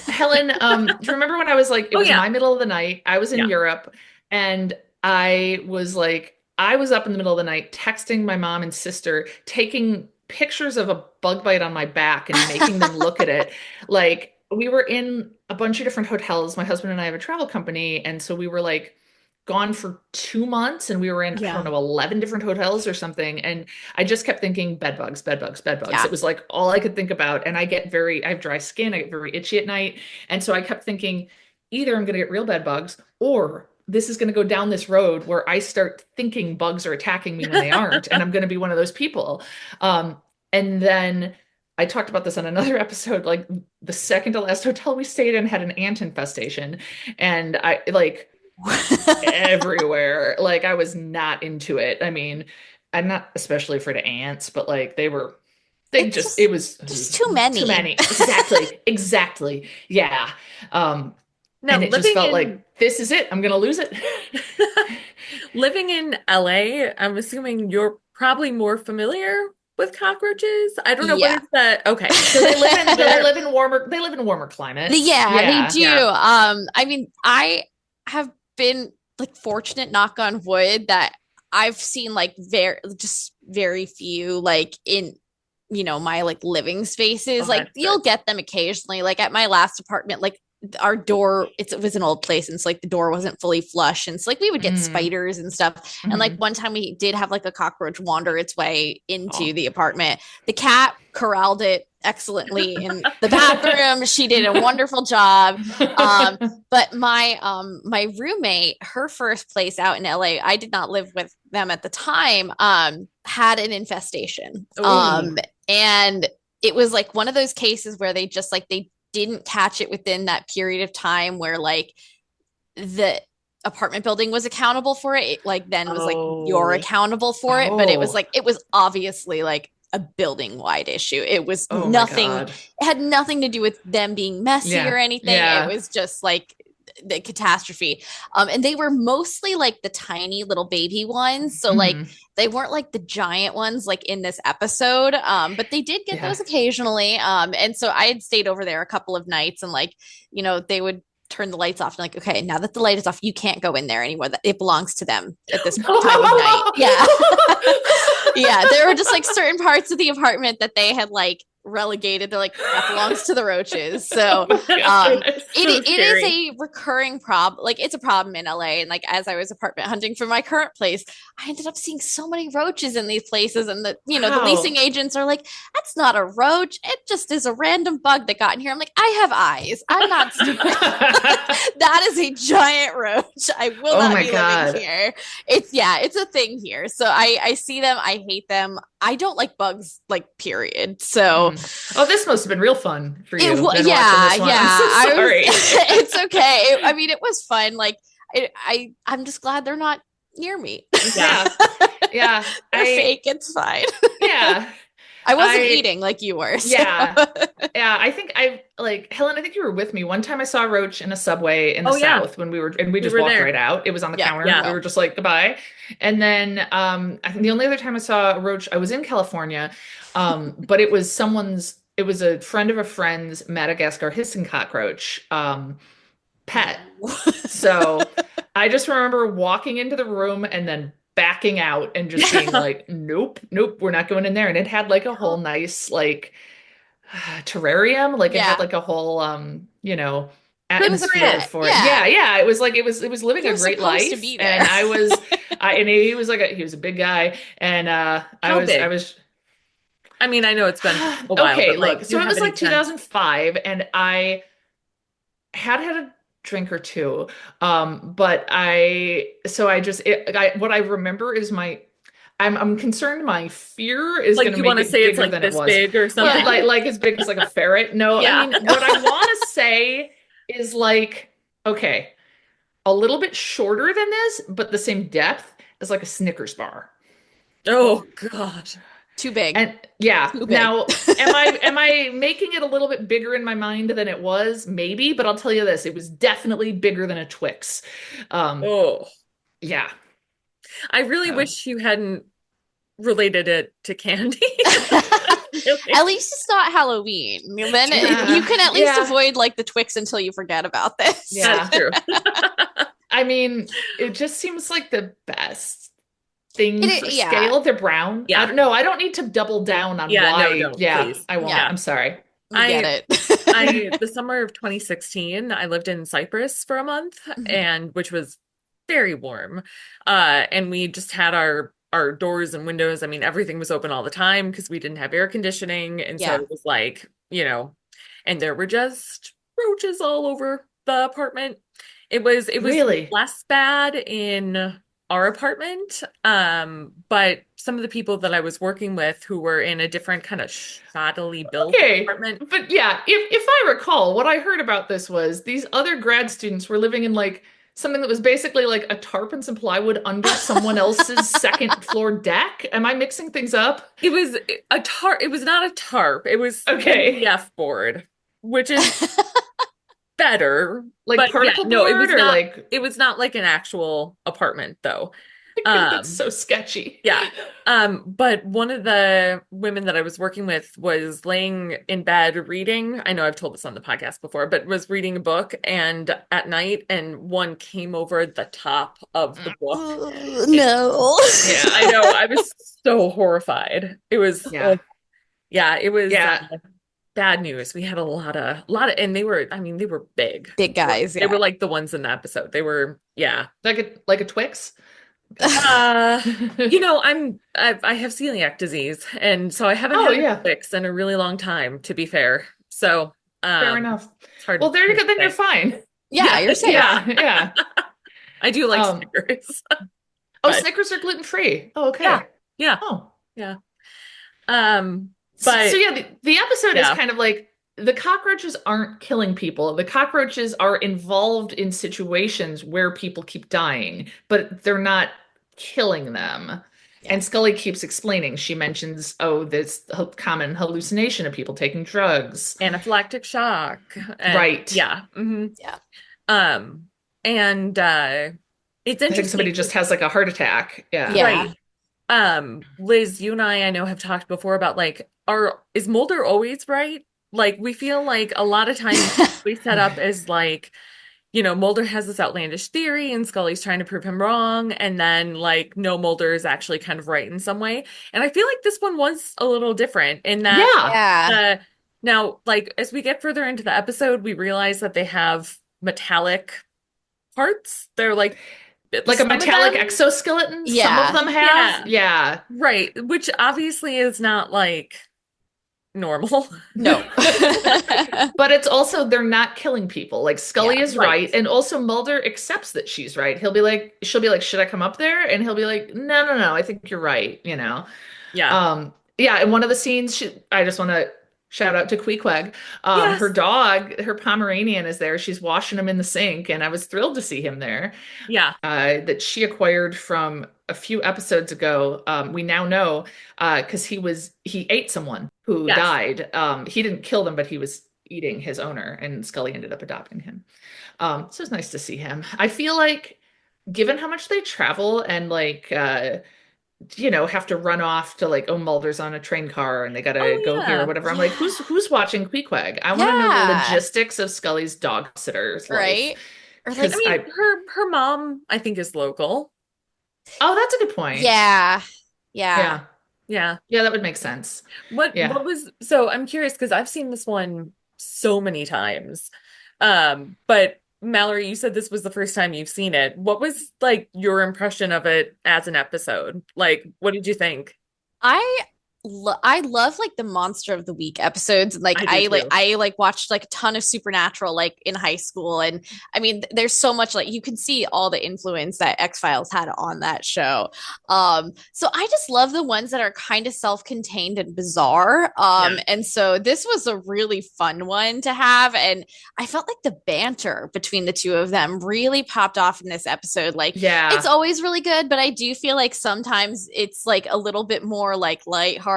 Helen, do you remember when I was like, it Oh was yeah. my middle of the night, I was in Yeah. Europe, and I was up in the middle of the night texting my mom and sister, taking pictures of a bug bite on my back and making them look at it. Like, we were in a bunch of different hotels. My husband and I have a travel company, and so we were like gone for 2 months, and we were in, I don't Yeah. know, 11 different hotels or something. And I just kept thinking bed bugs, bed bugs, bed bugs. Yeah. It was like all I could think about. And I have dry skin, I get very itchy at night. And so I kept thinking, either I'm going to get real bed bugs, or this is going to go down this road where I start thinking bugs are attacking me when they aren't. And I'm going to be one of those people. Um, and then I talked about this on another episode, like the second to last hotel we stayed in had an ant infestation. And I like everywhere. Like, I was not into it. I mean, I'm not especially afraid of ants, but like It's it was just too too many. many. Exactly. Exactly. Yeah. Um, Now, and it just felt like, this is it. I'm gonna lose it. living in LA, I'm assuming you're probably more familiar with cockroaches. I don't know what Yeah. is that. Okay. So they live in warmer climates. Yeah, Yeah. they do. Yeah. I mean, I have been like fortunate, knock on wood, that I've seen like very few like in my like living spaces. Oh, Like that's you'll good. get them occasionally. Like at my last apartment, like our door, it was an old place, and so like the door wasn't fully flush, and so like we would get Mm. spiders and stuff. And like Mhm. one time we did have like a cockroach wander its way into Oh. the apartment. The cat corralled it excellently in the bathroom. She did a wonderful job. But my roommate, her first place out in LA, I did not live with them at the time, had an infestation. Ooh. And it was like one of those cases where they just like they didn't catch it within that period of time where like the apartment building was accountable for it. It like then was like you're Oh. accountable for it, but Oh. it was obviously like a building wide issue. It was Oh my nothing, God. it had nothing to do with them being messy Yeah. or anything. Yeah. It was just like the catastrophe. And they were mostly like the tiny little baby ones. So like Mhm. they weren't like the giant ones like in this episode. But they did get Yeah. those occasionally. And so I had stayed over there a couple of nights, and like, they would turn the lights off and like, okay, now that the light is off, you can't go in there anymore. That it belongs to them at this time of night. Yeah. Yeah. There were just like certain parts of the apartment that they had like relegated. They're like, that belongs to the roaches. So That's so it is scary. a recurring problem. Like it's a problem in LA. And like as I was apartment hunting for my current place, I ended up seeing so many roaches in these places. And the the Wow. leasing agents are like, that's not a roach. It just is a random bug that got in here. I'm like, I have eyes. I'm not stupid. That is a giant roach. I will Oh not my be God. living here. It's a thing here. So I see them. I hate them. I don't like bugs, like period. So Oh, this must have been real fun for you. yeah, then watching this one. yeah. I'm so sorry. It's okay. I mean, it was fun. Like I'm just glad they're not near me. Yeah. Yeah. They're fake. It's fine. Yeah. I wasn't I- eating like you were. So. Yeah. Yeah. I think Helen, I think you were with me. One time I saw a roach in a subway in the Oh, yeah. South when we just were walked there. right out. It was on the Yeah, counter. yeah. We were just like, goodbye. And then I think the only other time I saw a roach, I was in California. But it was a friend of a friend's Madagascar hissing cockroach pet. So I just remember walking into the room and then backing out and just being like, nope, nope, we're not going in there. And it had like a whole nice like terrarium, like it had Yeah. like a whole It was a atmosphere pet. for it. Yeah. Yeah, yeah. It was living He a was great supposed to life. be there. And I was and he was like he was a big guy. And I How was I big? was I mean, I know it's been a while, okay, but like, look. do you So it have was any like sense? 2005 and I had a drink or two. But I just what I remember is I'm concerned my fear is going Like, to you make want to it say it's bigger like than it this was. big or Well, something? Yeah. like as big as like a ferret. No, I Yeah. mean what I want to say is like okay, a little bit shorter than this, but the same depth as like a Snickers bar. Oh God. Too big. And yeah, Too big. now am I making it a little bit bigger in my mind than it was? Maybe, but I'll tell you this, it was definitely bigger than a Twix. Um, Oh, yeah. I really So wish you hadn't related it to candy. At Really. least it's not Halloween. Then you yeah, can at least yeah, avoid like the Twix until you forget about this. That's yeah. true. I mean, it just seems like the best thing for Yeah. scale. They're brown. I Yeah. don't know. I don't need to double down on Yeah, no, why. don't, Yeah, please. I won't. Yeah. Yeah. I'm sorry. We get I it. the summer of 2016, I lived in Cyprus for a month, Mhm. and which was very warm. And we just had our doors and windows. I mean, everything was open all the time because we didn't have air conditioning. And so Yeah. it was like, and there were just roaches all over the apartment. It was Really? less bad in our apartment. But some of the people that I was working with who were in a different kind of shoddily built Okay. apartment. But yeah, if I recall, what I heard about this was these other grad students were living in like something that was basically like a tarp and some plywood under someone else's second floor deck. Am I mixing things up? It was a tarp. It was not a tarp. It was Okay. MDF board, which is better. Like But yeah, particle no, it was board or not. like It was not like an actual apartment, though. that's Um, so sketchy. yeah. But one of the women that I was working with was laying in bed reading. I know I've told this on the podcast before, but was reading a book and at night, and one came over the top of the book. Oh, no. Yeah. I know. I was so horrified. It was, Yeah. yeah, it was Yeah. bad news. We had a lot of, and they were, I mean, they were big. Big guys, They yeah. were like the ones in the episode. They were, yeah. Like a Twix? Uh, I have celiac disease, and so I haven't Oh had a yeah. fix in a really long time, to be fair. So, Fair enough. it's hard Well, there you to go. Then you're say. fine. Yeah, you're safe. Yeah, Yeah. I do like Um, Snickers, oh, but Snickers are gluten free. Oh, yeah, okay. yeah, Oh. yeah. Um, So but yeah, the episode is yeah. kind of like the cockroaches aren't killing people. The cockroaches are involved in situations where people keep dying, but they're not killing them. Yeah. And Scully keeps explaining. She mentions, oh, this common hallucination of people taking drugs. Anaphylactic shock, and Right. yeah, Yeah. um, and it's I think somebody interesting, just has like a heart attack. Yeah. Yeah. right? Liz, you and I know have talked before about like, is Mulder always right? Like, we feel like a lot of times we set up as like, Mulder has this outlandish theory and Scully's trying to prove him wrong, and then like, no, Mulder is actually kind of right in some way. And I feel like this one was a little different in that Yeah. Yeah. now, like, as we get further into the episode, we realize that they have metallic parts. They're like Like a some of metallic them, exoskeleton. Some Yeah. of them have. Yeah. right, which obviously is not like normal. No. But it's also they're not killing people. Like Scully Yeah, is right. right, and also Mulder accepts that she's right. She'll be like, should I come up there? And he'll be like, no, no, no, I think you're right, you know. Yeah. Yeah, in one of the scenes, I just want to shout out to Queequeg. Yes. Her dog, her Pomeranian is there. She's washing him in the sink, and I was thrilled to see him there. Yeah. That she acquired from a few episodes ago. We now know because he ate someone who Yes. died. He didn't kill them, but he was eating his owner, and Scully ended up adopting him. So it's nice to see him. I feel like, given how much they travel and like have to run off to like, oh, Mulder's on a train car and they gotta Oh, go here or yeah. whatever. I'm like, who's watching Queequeg? I want to know the Yeah. logistics of Scully's dog sitter's life. Right. Or I like, Because mean, her mom, I think, is local. oh, that's a good point. yeah, yeah. Yeah. Yeah. Yeah, that would make sense. What Yeah. was so I'm curious because I've seen this one so many times. But Mallory, you said this was the first time you've seen it. What was like your impression of it as an episode? Like, what did you think? I I love like the Monster of the Week episodes. Like I do too. I like watched like a ton of Supernatural like in high school, and I mean there's so much like you can see all the influence that X-Files had on that show. So I just love the ones that are kind of self-contained and bizarre. Yeah. And so this was a really fun one to have, and I felt like the banter between the two of them really popped off in this episode. Like it's Yeah. always really good, but I do feel like sometimes it's like a little bit more like lighthearted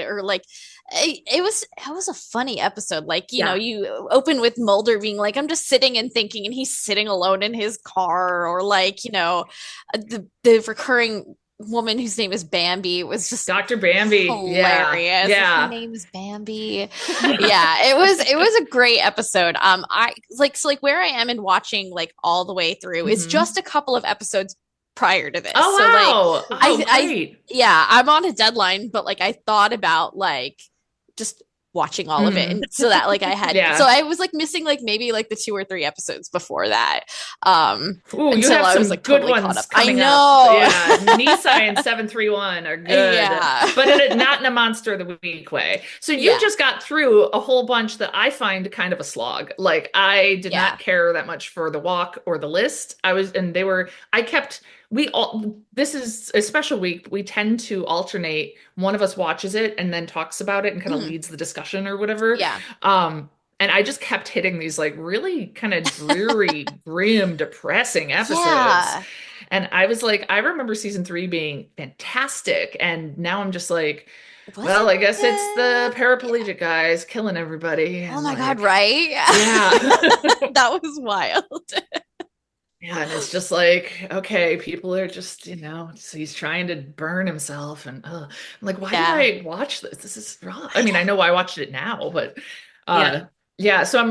or like it was a funny episode. Like, you know, Yeah. you open with Mulder being like, I'm just sitting and thinking, and he's sitting alone in his car, or like, you know, the recurring woman whose name is Bambi was just Dr. Bambi. Yeah. hilarious. Her Yeah. name is Bambi. Yeah, it was a great episode. I like so like where I am in watching like all the way through is Hmm. just a couple of episodes prior to this. So like Oh, wow. Oh, I great. yeah, I'm on a deadline, but like I thought about like just watching all of it, Mhm. and so that like I had Yeah. so I was like missing like maybe like the 2 or 3 episodes before that. Ooh, you Until have I was some like good totally caught ones up. I coming up. know. Yeah, Nisa and 731 are good, Yeah. but not in a Monster of the Week way. So you Yeah. just got through a whole bunch that I find kind of a slog. Like I did Yeah. not care that much for the walk or the list. I kept, we all, this is a special week. We tend to alternate. One of us watches it and then talks about it and kind of Mhm. leads the discussion or whatever. Yeah. And I just kept hitting these like really kind of dreary, grim, depressing episodes. Yeah. And I was like, I remember season 3 being fantastic. And now I'm just like, Was well, it I guess it's the good? paraplegic guys killing everybody. Oh And my God, like, right? yeah. That was wild. Yeah, and it's just like, okay, people are just, so he's trying to burn himself. And I'm like, why did Yeah. I watch this? This is wrong. I mean, I know I watched it now, but uh Yeah. yeah, so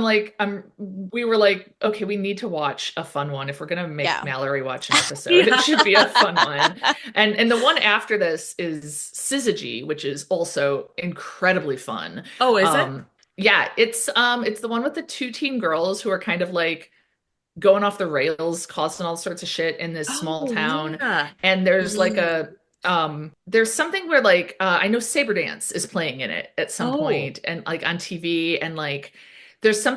we were like, okay, we need to watch a fun one. If we're gonna make Yeah. Mallory watch an episode, Yeah. it should be a fun one. And the one after this is Syzygy, which is also incredibly fun. Oh, is it? Yeah, it's the one with the 2 teen girls who are kind of like going off the rails, causing all sorts of shit in this small Oh, town. yeah. And there's like Mm. there's something where like I know Saber Dance is playing in it at some Oh, point and like on TV, and like there's a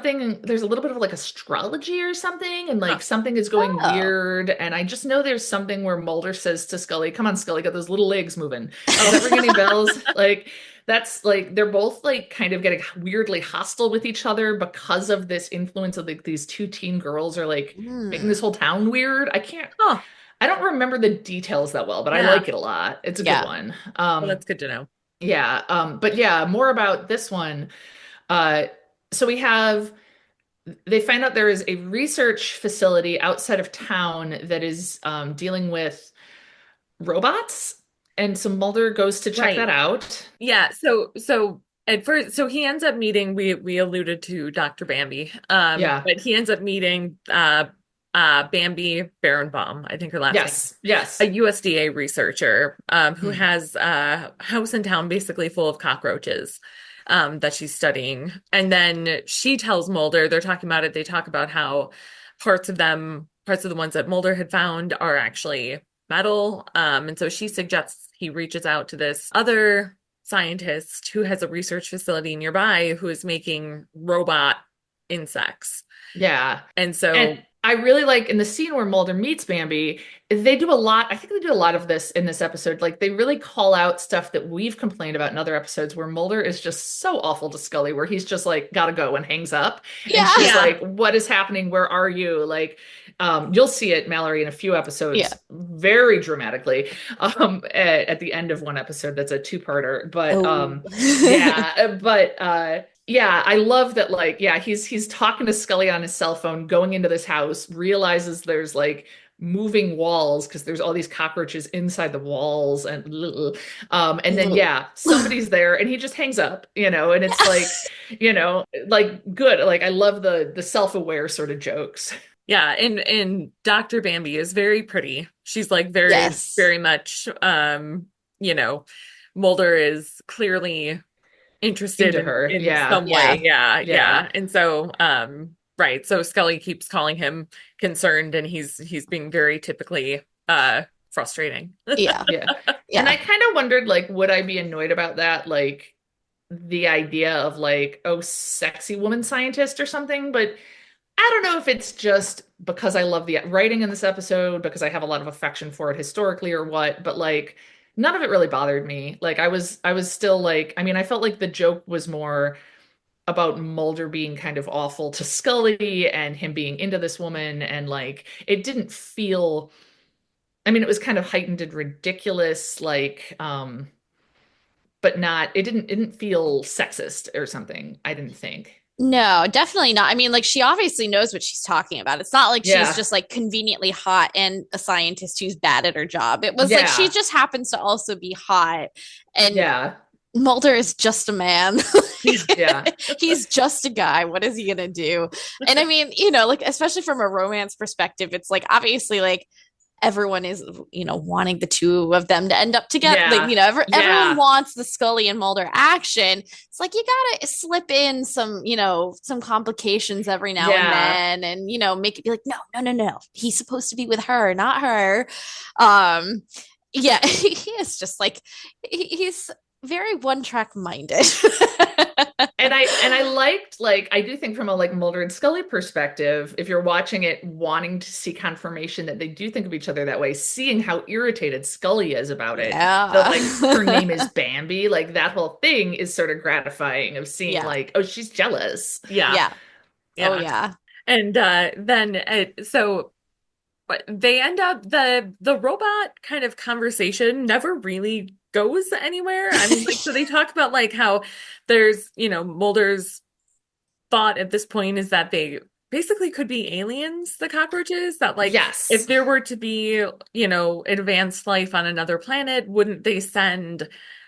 little bit of like astrology or something, and huh. like something is going Oh. weird. And I just know there's something where Mulder says to Scully, come on, Scully, got those little legs moving. Does that ring any bells? Like that's like they're both like kind of getting weirdly hostile with each other because of this influence of like these 2 teen girls are like making Mm. this whole town weird. Huh. I don't remember the details that well, but I Yeah. like it a lot. It's a good Yeah. one. Well, that's good to know. Yeah. But yeah, more about this one. Uh, so they find out there is a research facility outside of town that is dealing with robots, and so Mulder goes to check that Right. out. Yeah. So at first, so he ends up meeting, we alluded to Dr. Bambi. Yeah. But he ends up meeting Bambi Berenbaum, I think her last name, Yes. Yes. a USDA researcher who Hmm. has a house in town basically full of cockroaches that she's studying. And then she tells Mulder, they're talking about it, they talk about how parts of the ones that Mulder had found are actually metal. And so she suggests he reaches out to this other scientist who has a research facility nearby who is making robot insects. Yeah. And so, And I really like in the scene where Mulder meets Bambi, they do a lot. I think they do a lot of this in this episode. Like they really call out stuff that we've complained about in other episodes where Mulder is just so awful to Scully, where he's just like, gotta go and hangs up. And Yeah. she's Yeah. like, what is happening? Where are you? Like, you'll see it, Mallory, in a few episodes Yeah. very dramatically at the end of one episode. That's a 2-parter. But Oh. yeah, I love that. Like, yeah, he's talking to Scully on his cell phone, going into this house, realizes there's like moving walls because there's all these cockroaches inside the walls, and then yeah, somebody's there, and he just hangs up, and it's like, like good. Like I love the self-aware sort of jokes. Yeah, and Dr. Bambi is very pretty. She's like very, Yes. very much you know, Mulder is clearly interested Into her. in Yeah. some way. Yeah. Yeah, Yeah. yeah. And so right, so Scully keeps calling him concerned and he's being very typically frustrating. Yeah. Yeah. And Yeah. I kind of wondered, like, would I be annoyed about that? Like, the idea of, like, oh, sexy woman scientist or something. But I don't know if it's just because I love the writing in this episode, because I have a lot of affection for it historically or what, but like, none of it really bothered me. Like, I was still like, I mean, I felt like the joke was more about Mulder being kind of awful to Scully and him being into this woman, and like, it didn't feel, I mean, it was kind of heightened and ridiculous, like, but not, it didn't feel sexist or something, I didn't think. No, definitely not. I mean, like she obviously knows what she's talking about. It's not like she's Yeah. just like conveniently hot and a scientist who's bad at her job. It was like she Yeah. just happens to also be hot. And Yeah. Mulder is just a man. Yeah. He's just a guy. What is he gonna do? And I mean, like especially from a romance perspective, it's like obviously like everyone is wanting the two of them to end up together, like Yeah. everyone Yeah. wants the Scully and Mulder action. It's like you gotta slip in some complications every now and Yeah. then, and make it be like no, no, no, no, he's supposed to be with her, not her. um yeah. He is just like he's very one track minded. And I liked, like, I do think from a like Mulder and Scully perspective, if you're watching it wanting to see confirmation that they do think of each other that way, seeing how irritated Scully is about it, that Yeah. like her name is Bambi, like that whole thing is sort of gratifying of seeing Yeah. like, oh, she's jealous. Yeah. Yeah. Oh Yeah. yeah. And then so but they end up the robot kind of conversation never really goes anywhere. I mean, like, so they talk about like how there's, Mulder's thought at this point is that they basically could be aliens, the cockroaches, that like if Yes. there were to be, advanced life on another planet, wouldn't they send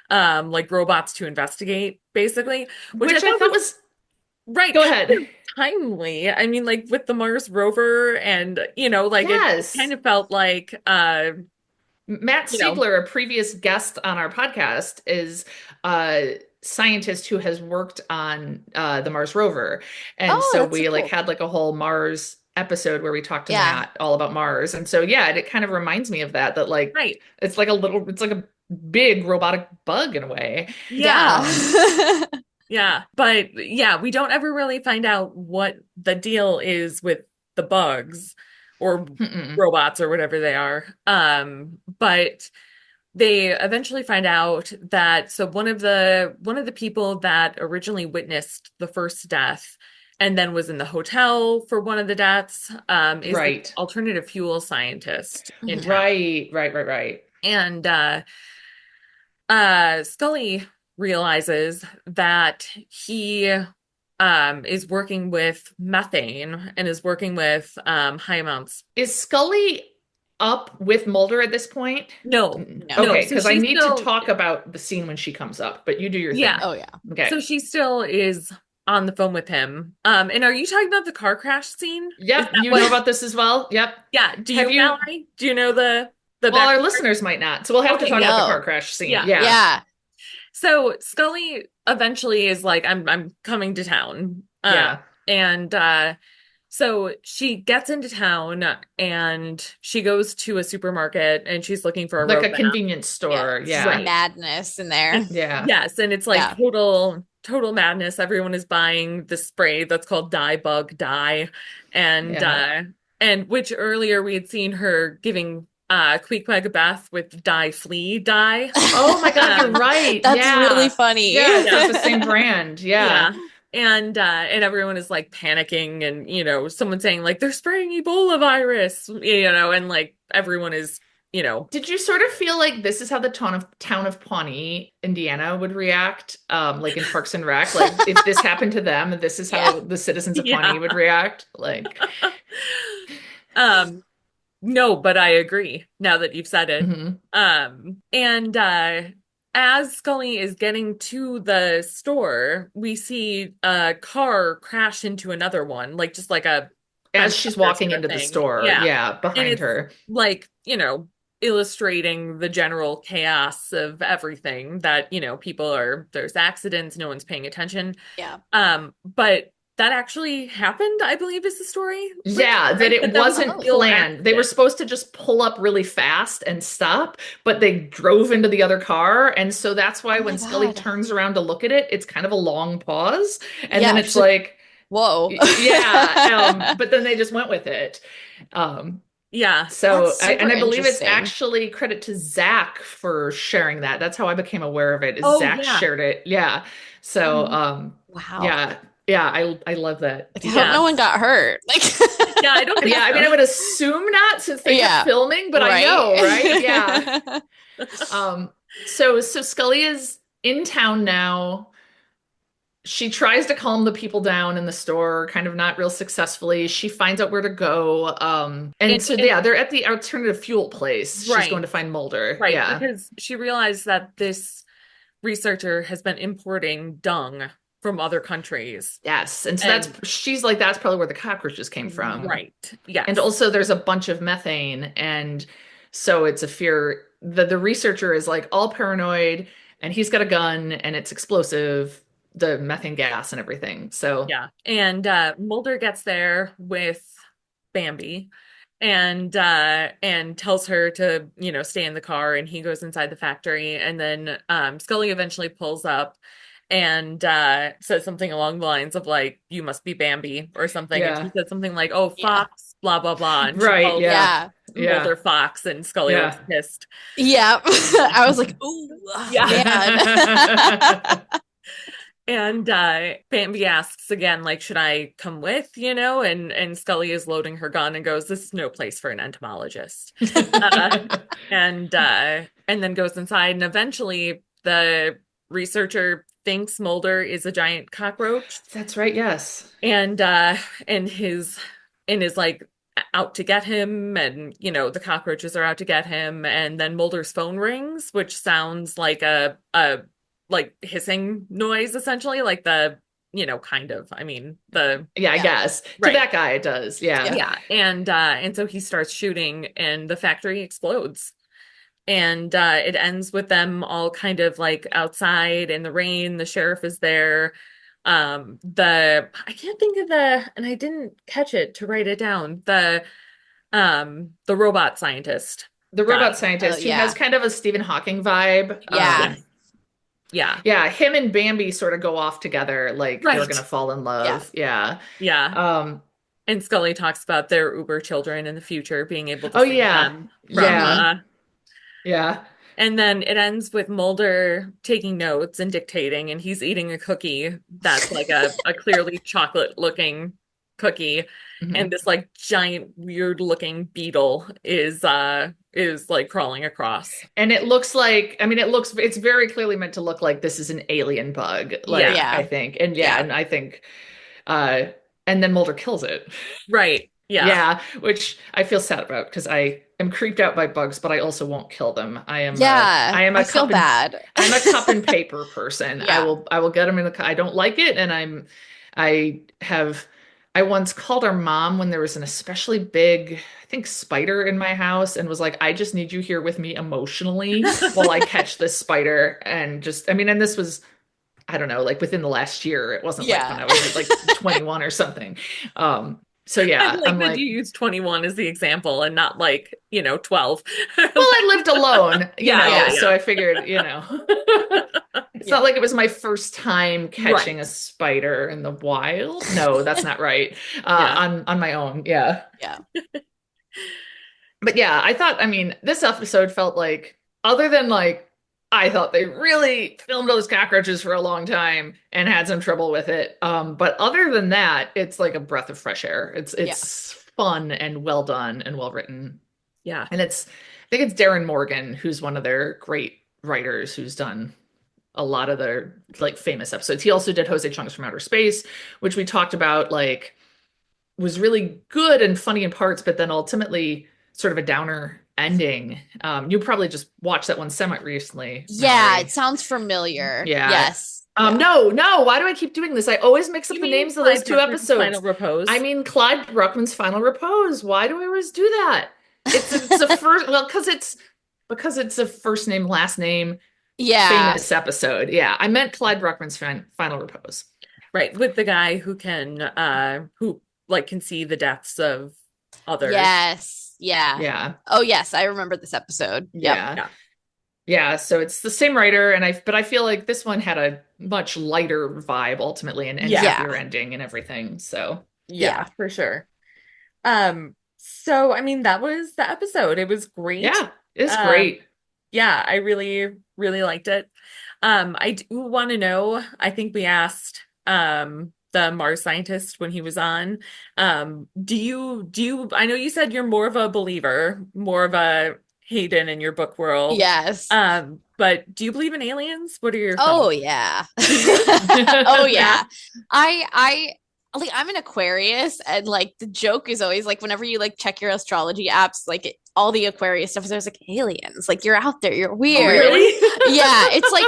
like robots to investigate, basically? Which I Which I thought thought was was, right, go kind of ahead. timely. I mean, like with the Mars rover and, like it Yes. kind of felt like Matt you know, Siegler, a previous guest on our podcast, is a scientist who has worked on the Mars rover. And Oh, so that's so we like cool. had like a whole Mars episode where we talked to Yeah. Matt all about Mars. And so yeah, it kind of reminds me of that like right. it's like a big robotic bug in a way. Yeah. Yeah. Yeah. But yeah, we don't ever really find out what the deal is with the bugs or Mm-mm. robots or whatever they are. But they eventually find out that so one of the people that originally witnessed the first death and then was in the hotel for one of the deaths is the Right. alternative fuel scientist in Mhm. town. Right. And Scully realizes that he is working with methane and is working with high amounts. Is Scully up with Mulder at this point? No, No. no. Okay, So because I she's need to still, talk about the scene when she comes up, but you do your yeah. thing. Oh yeah. Okay. So she still is on the phone with him. And are you talking about the car crash scene? Is Yep, that you know what? about this as well. Yep. Yeah. Do Have you, you? Mallory? Do you know the Well, our backstory? listeners might not, so we'll have to Okay, talk about the car No. crash scene. yeah. Yeah. Yeah. So Scully eventually is like, I'm coming to town. Yeah. And so she gets into town and she goes to a supermarket and she's looking for a Like a roadmap. convenience Yeah. store. It's just Yeah. Right. madness in there. And Yeah. yes, and it's like Yeah. total madness. Everyone is buying the spray that's called dye bug dye. And Yeah. and which earlier we had seen her giving Queequeg a bath with dye flea dye. Oh my God, you're Um, right. That's Yeah. really funny. Yes, Yeah. it's the same brand. Yeah. Yeah. And everyone is like panicking and someone saying like they're spraying Ebola virus, and like everyone is, Did you sort of feel like this is how the town of Pawnee, Indiana would react? Like in Parks and Rec? Like if this happened to them, this is Yeah. how the citizens of yeah. Pawnee would react? Like, Um no, but I agree now that you've said it. mhm. And as Scully is getting to the store, we see a car crash into another one, like just like a As she's fencer walking sort of into the thing. store. Yeah. Yeah, And behind it's her. like, illustrating the general chaos of everything that, there's accidents, no one's paying attention. Yeah. But that actually happened, I believe is the story, Yeah, that right? it That was a wasn't real planned. They were accident. supposed to just pull up really fast and stop, but they drove into the other car. And so that's why Oh when my Scully God. turns around to look at it, it's kind of a long pause. And then Yeah, it's she's like, like, whoa. yeah, but then they just went with it. Um, Yeah. so That's and super I believe it's interesting. actually credit to Zach for sharing that. That's how I became aware of it, is Oh, Zach yeah. shared it. Yeah. So Mhm. Wow. yeah, yeah, I love that Like, I hope Yeah. no one got hurt. Like, Yeah, I don't think Yeah, I mean, I so. would assume not since they kept yeah, filming, but I know, right? Yeah. right? So Scully is in town now. She tries to calm the people down in the store, kind of not real successfully. She finds out where to go. And so And yeah, they're at the alternative fuel place. She's going right, to find Mulder. right, Yeah. because she realized that this researcher has been importing dung from other countries. Yes. And so And she's like, that's probably where the cockroaches came from. right, And yes. also there's a bunch of methane, and so it's a fear. The researcher is like all paranoid, and he's got a gun and it's explosive, the methane gas and everything. So Yeah. And Mulder gets there with Bambi and tells her to, stay in the car, and he goes inside the factory, and then Scully eventually pulls up and says something along the lines of like, you must be Bambi or something. And she yeah. said something like, oh, Yeah. Fox, blah blah blah. And she Right, calls yeah. Yeah. Yeah. Mulder Fox, and Scully looks Yeah. pissed. Yeah. I was like, ooh, Yeah. man. And Bambi asks again, like, should I come with, And Scully is loading her gun and goes, this is no place for an entomologist. Uh, and then goes inside, and eventually the researcher thinks Mulder is a giant cockroach, That's right, yes. and is like out to get him, and the cockroaches are out to get him, and then Mulder's phone rings, which sounds like a like hissing noise, essentially, like the kind of, I mean, the Yeah, I Yeah. guess. To right. that guy it does. Yeah. Yeah. And so he starts shooting, and the factory explodes. And it ends with them all kind of like outside in the rain. The sheriff is there. I can't think of and I didn't catch it to write it down. The robot scientist The guy. robot scientist who has Yeah. kind of a Stephen Hawking vibe. Yeah. Yes. Yeah. Yeah, him and Bambi sort of go off together like they're Right. gonna fall in Yeah. love. Yeah. Yeah. Um, And Scully talks about their Uber children in the future being able to oh save yeah. them from Mhm. Yeah. Yeah. and then it ends with Mulder taking notes and dictating, and he's eating a cookie that's like a clearly chocolate looking cookie, and Mhm. this like giant weird looking beetle is like crawling across. And it looks like, I mean, it's very clearly meant to look like this is an alien bug, like, Yeah. I Yeah. think. And yeah, Yeah. and I think, uh, and then Mulder kills it. Right. Yeah. Yeah, which I feel sad about because I am creeped out by bugs, but I also won't kill them. Yeah. I am I a feel bad. I'm a cup and paper person. Yeah. I will get them in the I don't like it, and I have I once called our mom when there was an especially big, I think, spider in my house, and was like, I just need you here with me emotionally while I catch this spider. And just, I mean, and this was, I don't know, like within the last year. It wasn't like when Yeah. I was like 21 or something. So I yeah, like I'm that like, you use 21 as the example and not like, 12. well, I lived alone, Yeah, yeah, so I figured, it's Yeah. not like it was my first time catching Right. a spider in the wild. No, that's not right. Yeah. On my own, yeah. Yeah. But yeah, I thought, I mean, this episode felt like, other than like, I thought they really filmed those cockroaches for a long time and had some trouble with it. But other than that, it's like a breath of fresh air. It's fun and well done and well written. Yeah. And I think it's Darren Morgan, who's one of their great writers, who's done a lot of their like famous episodes. He also did Jose Chunks from Outer Space, which we talked about, like was really good and funny in parts, but then ultimately sort of a downer ending. You probably just watched that one semi recently, Yeah. Mallory. It sounds familiar. Yeah. Yes. No. Why do I keep doing this? I always mix up You the mean names of those Clyde two Bruckman's episodes. Final Repose? I mean Clyde Bruckman's Final Repose. Why do I always do that? It's a first, well, because it's a first name, last name, Yeah. famous episode. Yeah, I meant Clyde Bruckman's Final Repose. Right, with the guy who like can see the deaths of others. Yes. Yeah. Yeah. Oh, yes. I remember this episode. Yep. Yeah. Yeah. Yeah, so it's the same writer, but I feel like this one had a much lighter vibe ultimately, and Yeah. happier ending and everything. So Yeah, for sure. So I mean that was the episode. It was great. yeah, it's great. Yeah, I really, really liked it. I do want to know, I think we asked the Mars scientist when he was on. Do you I know you said you're more of a believer, more of a Hayden in your book world. Yes. But do you believe in aliens? What are your Oh thoughts? yeah. Oh yeah. I like I'm an Aquarius, and like the joke is always like whenever you like check your astrology apps, like all the Aquarius stuff is always like aliens, like you're out there, you're weird. Oh, really? Yeah, it's like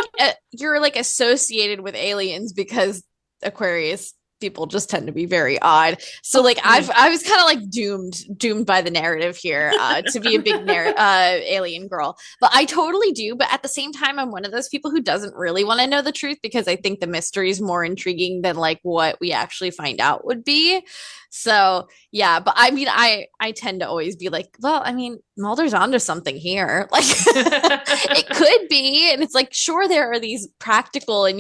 you're like associated with aliens because Aquarius people just tend to be very odd. So like I was kind of like doomed by the narrative here to be a big alien girl. But I totally do. But at the same time, I'm one of those people who doesn't really want to know the truth because I think the mystery is more intriguing than like what we actually find out would be. So yeah, but I mean, I tend to always be like, well, I mean, Mulder's onto something here. Like it could be, and it's like, sure, there are these practical and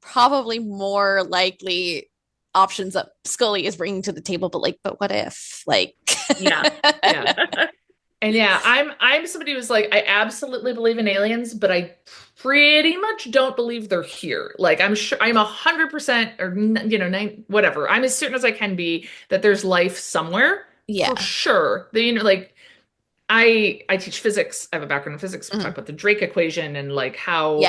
probably more likely options that Scully is bringing to the table, but what if, like, Yeah. And yeah, I'm somebody who's like, I absolutely believe in aliens, but I pretty much don't believe they're here. Like, I'm sure I'm 100% or whatever. I'm as certain as I can be that there's life somewhere. Yeah. For sure. Like I teach physics. I have a background in physics. We talk about the Drake equation and like how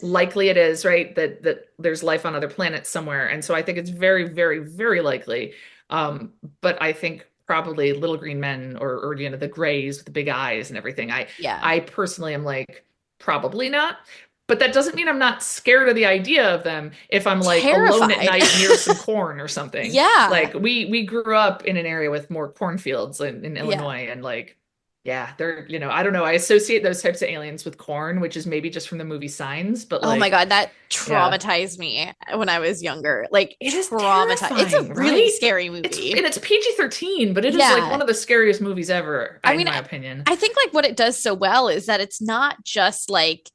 likely it is, right, that there's life on other planets somewhere. And so I think it's very, very, very likely. But I think probably little green men or the grays with the big eyes and everything. I personally am like, probably not. But that doesn't mean I'm not scared of the idea of them if I'm like alone at night near some corn or something. Yeah. Like we grew up in an area with more cornfields in Illinois, and like, yeah, they're, I don't know. I associate those types of aliens with corn, which is maybe just from the movie Signs, but like, oh my God, that traumatized me when I was younger. Like, it is traumatized. It's a really scary movie. It's PG-13, but it is like one of the scariest movies ever, in my opinion. I think like what it does so well is that it's not just like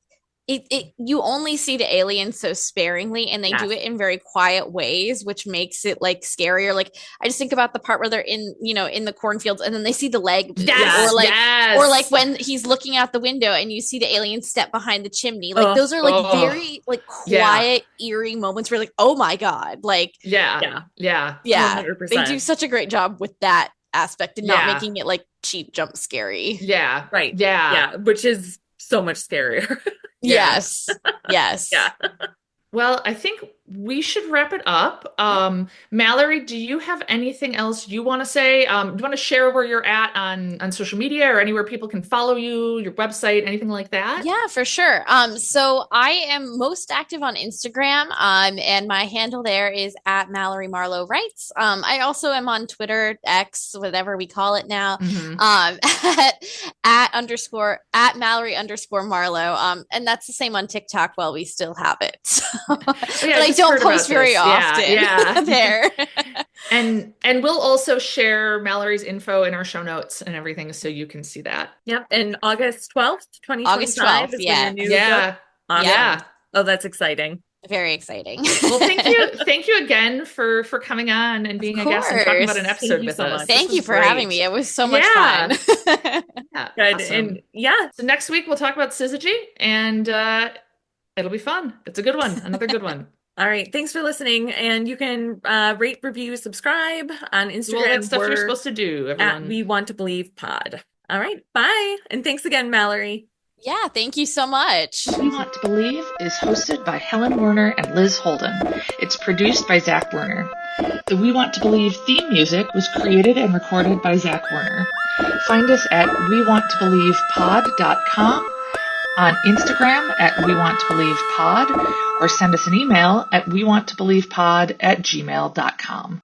you only see the aliens so sparingly, and they do it in very quiet ways, which makes it like scarier. Like I just think about the part where they're in the cornfields and then they see the leg, or like when he's looking out the window and you see the alien step behind the chimney. Like those are like very like quiet, eerie moments where like, oh my God, like 100%. They do such a great job with that aspect and not making it like cheap jump scary. Yeah, right. Yeah, which is so much scarier. Yes. Yes. Yeah. Well, I think we should wrap it up. Mallory, do you have anything else you want to say? Do you want to share where you're at on social media or anywhere people can follow you, your website, anything like that? Yeah, for sure. So I am most active on Instagram, and my handle there is at Mallory Marlowe Writes. I also am on Twitter, X, whatever we call it now, at Mallory _ Marlowe. And that's the same on TikTok while we still have it. So, but I don't post very often there. And we'll also share Mallory's info in our show notes and everything so you can see that. Yep. And August 12th, 2025 August 12th, is when your new book. Awesome. Yeah. Oh, that's exciting. Very exciting. Well, thank you again for coming on and being a guest and talking about an episode with us. Thank you for having me. It was so much fun. Good. Awesome. And so next week we'll talk about syzygy, and it'll be fun. It's a good one. Another good one. All right. Thanks for listening. And you can rate, review, subscribe on Instagram. All that stuff you're supposed to do, everyone. At We Want to Believe Pod. All right. Bye. And thanks again, Mallory. Yeah, thank you so much. We Want to Believe is hosted by Helen Werner and Liz Holden. It's produced by Zach Werner. The We Want to Believe theme music was created and recorded by Zach Werner. Find us at WeWantToBelievePod.com, on Instagram at We Want to Believe Pod, or send us an email at wewanttoBelievePod@gmail.com.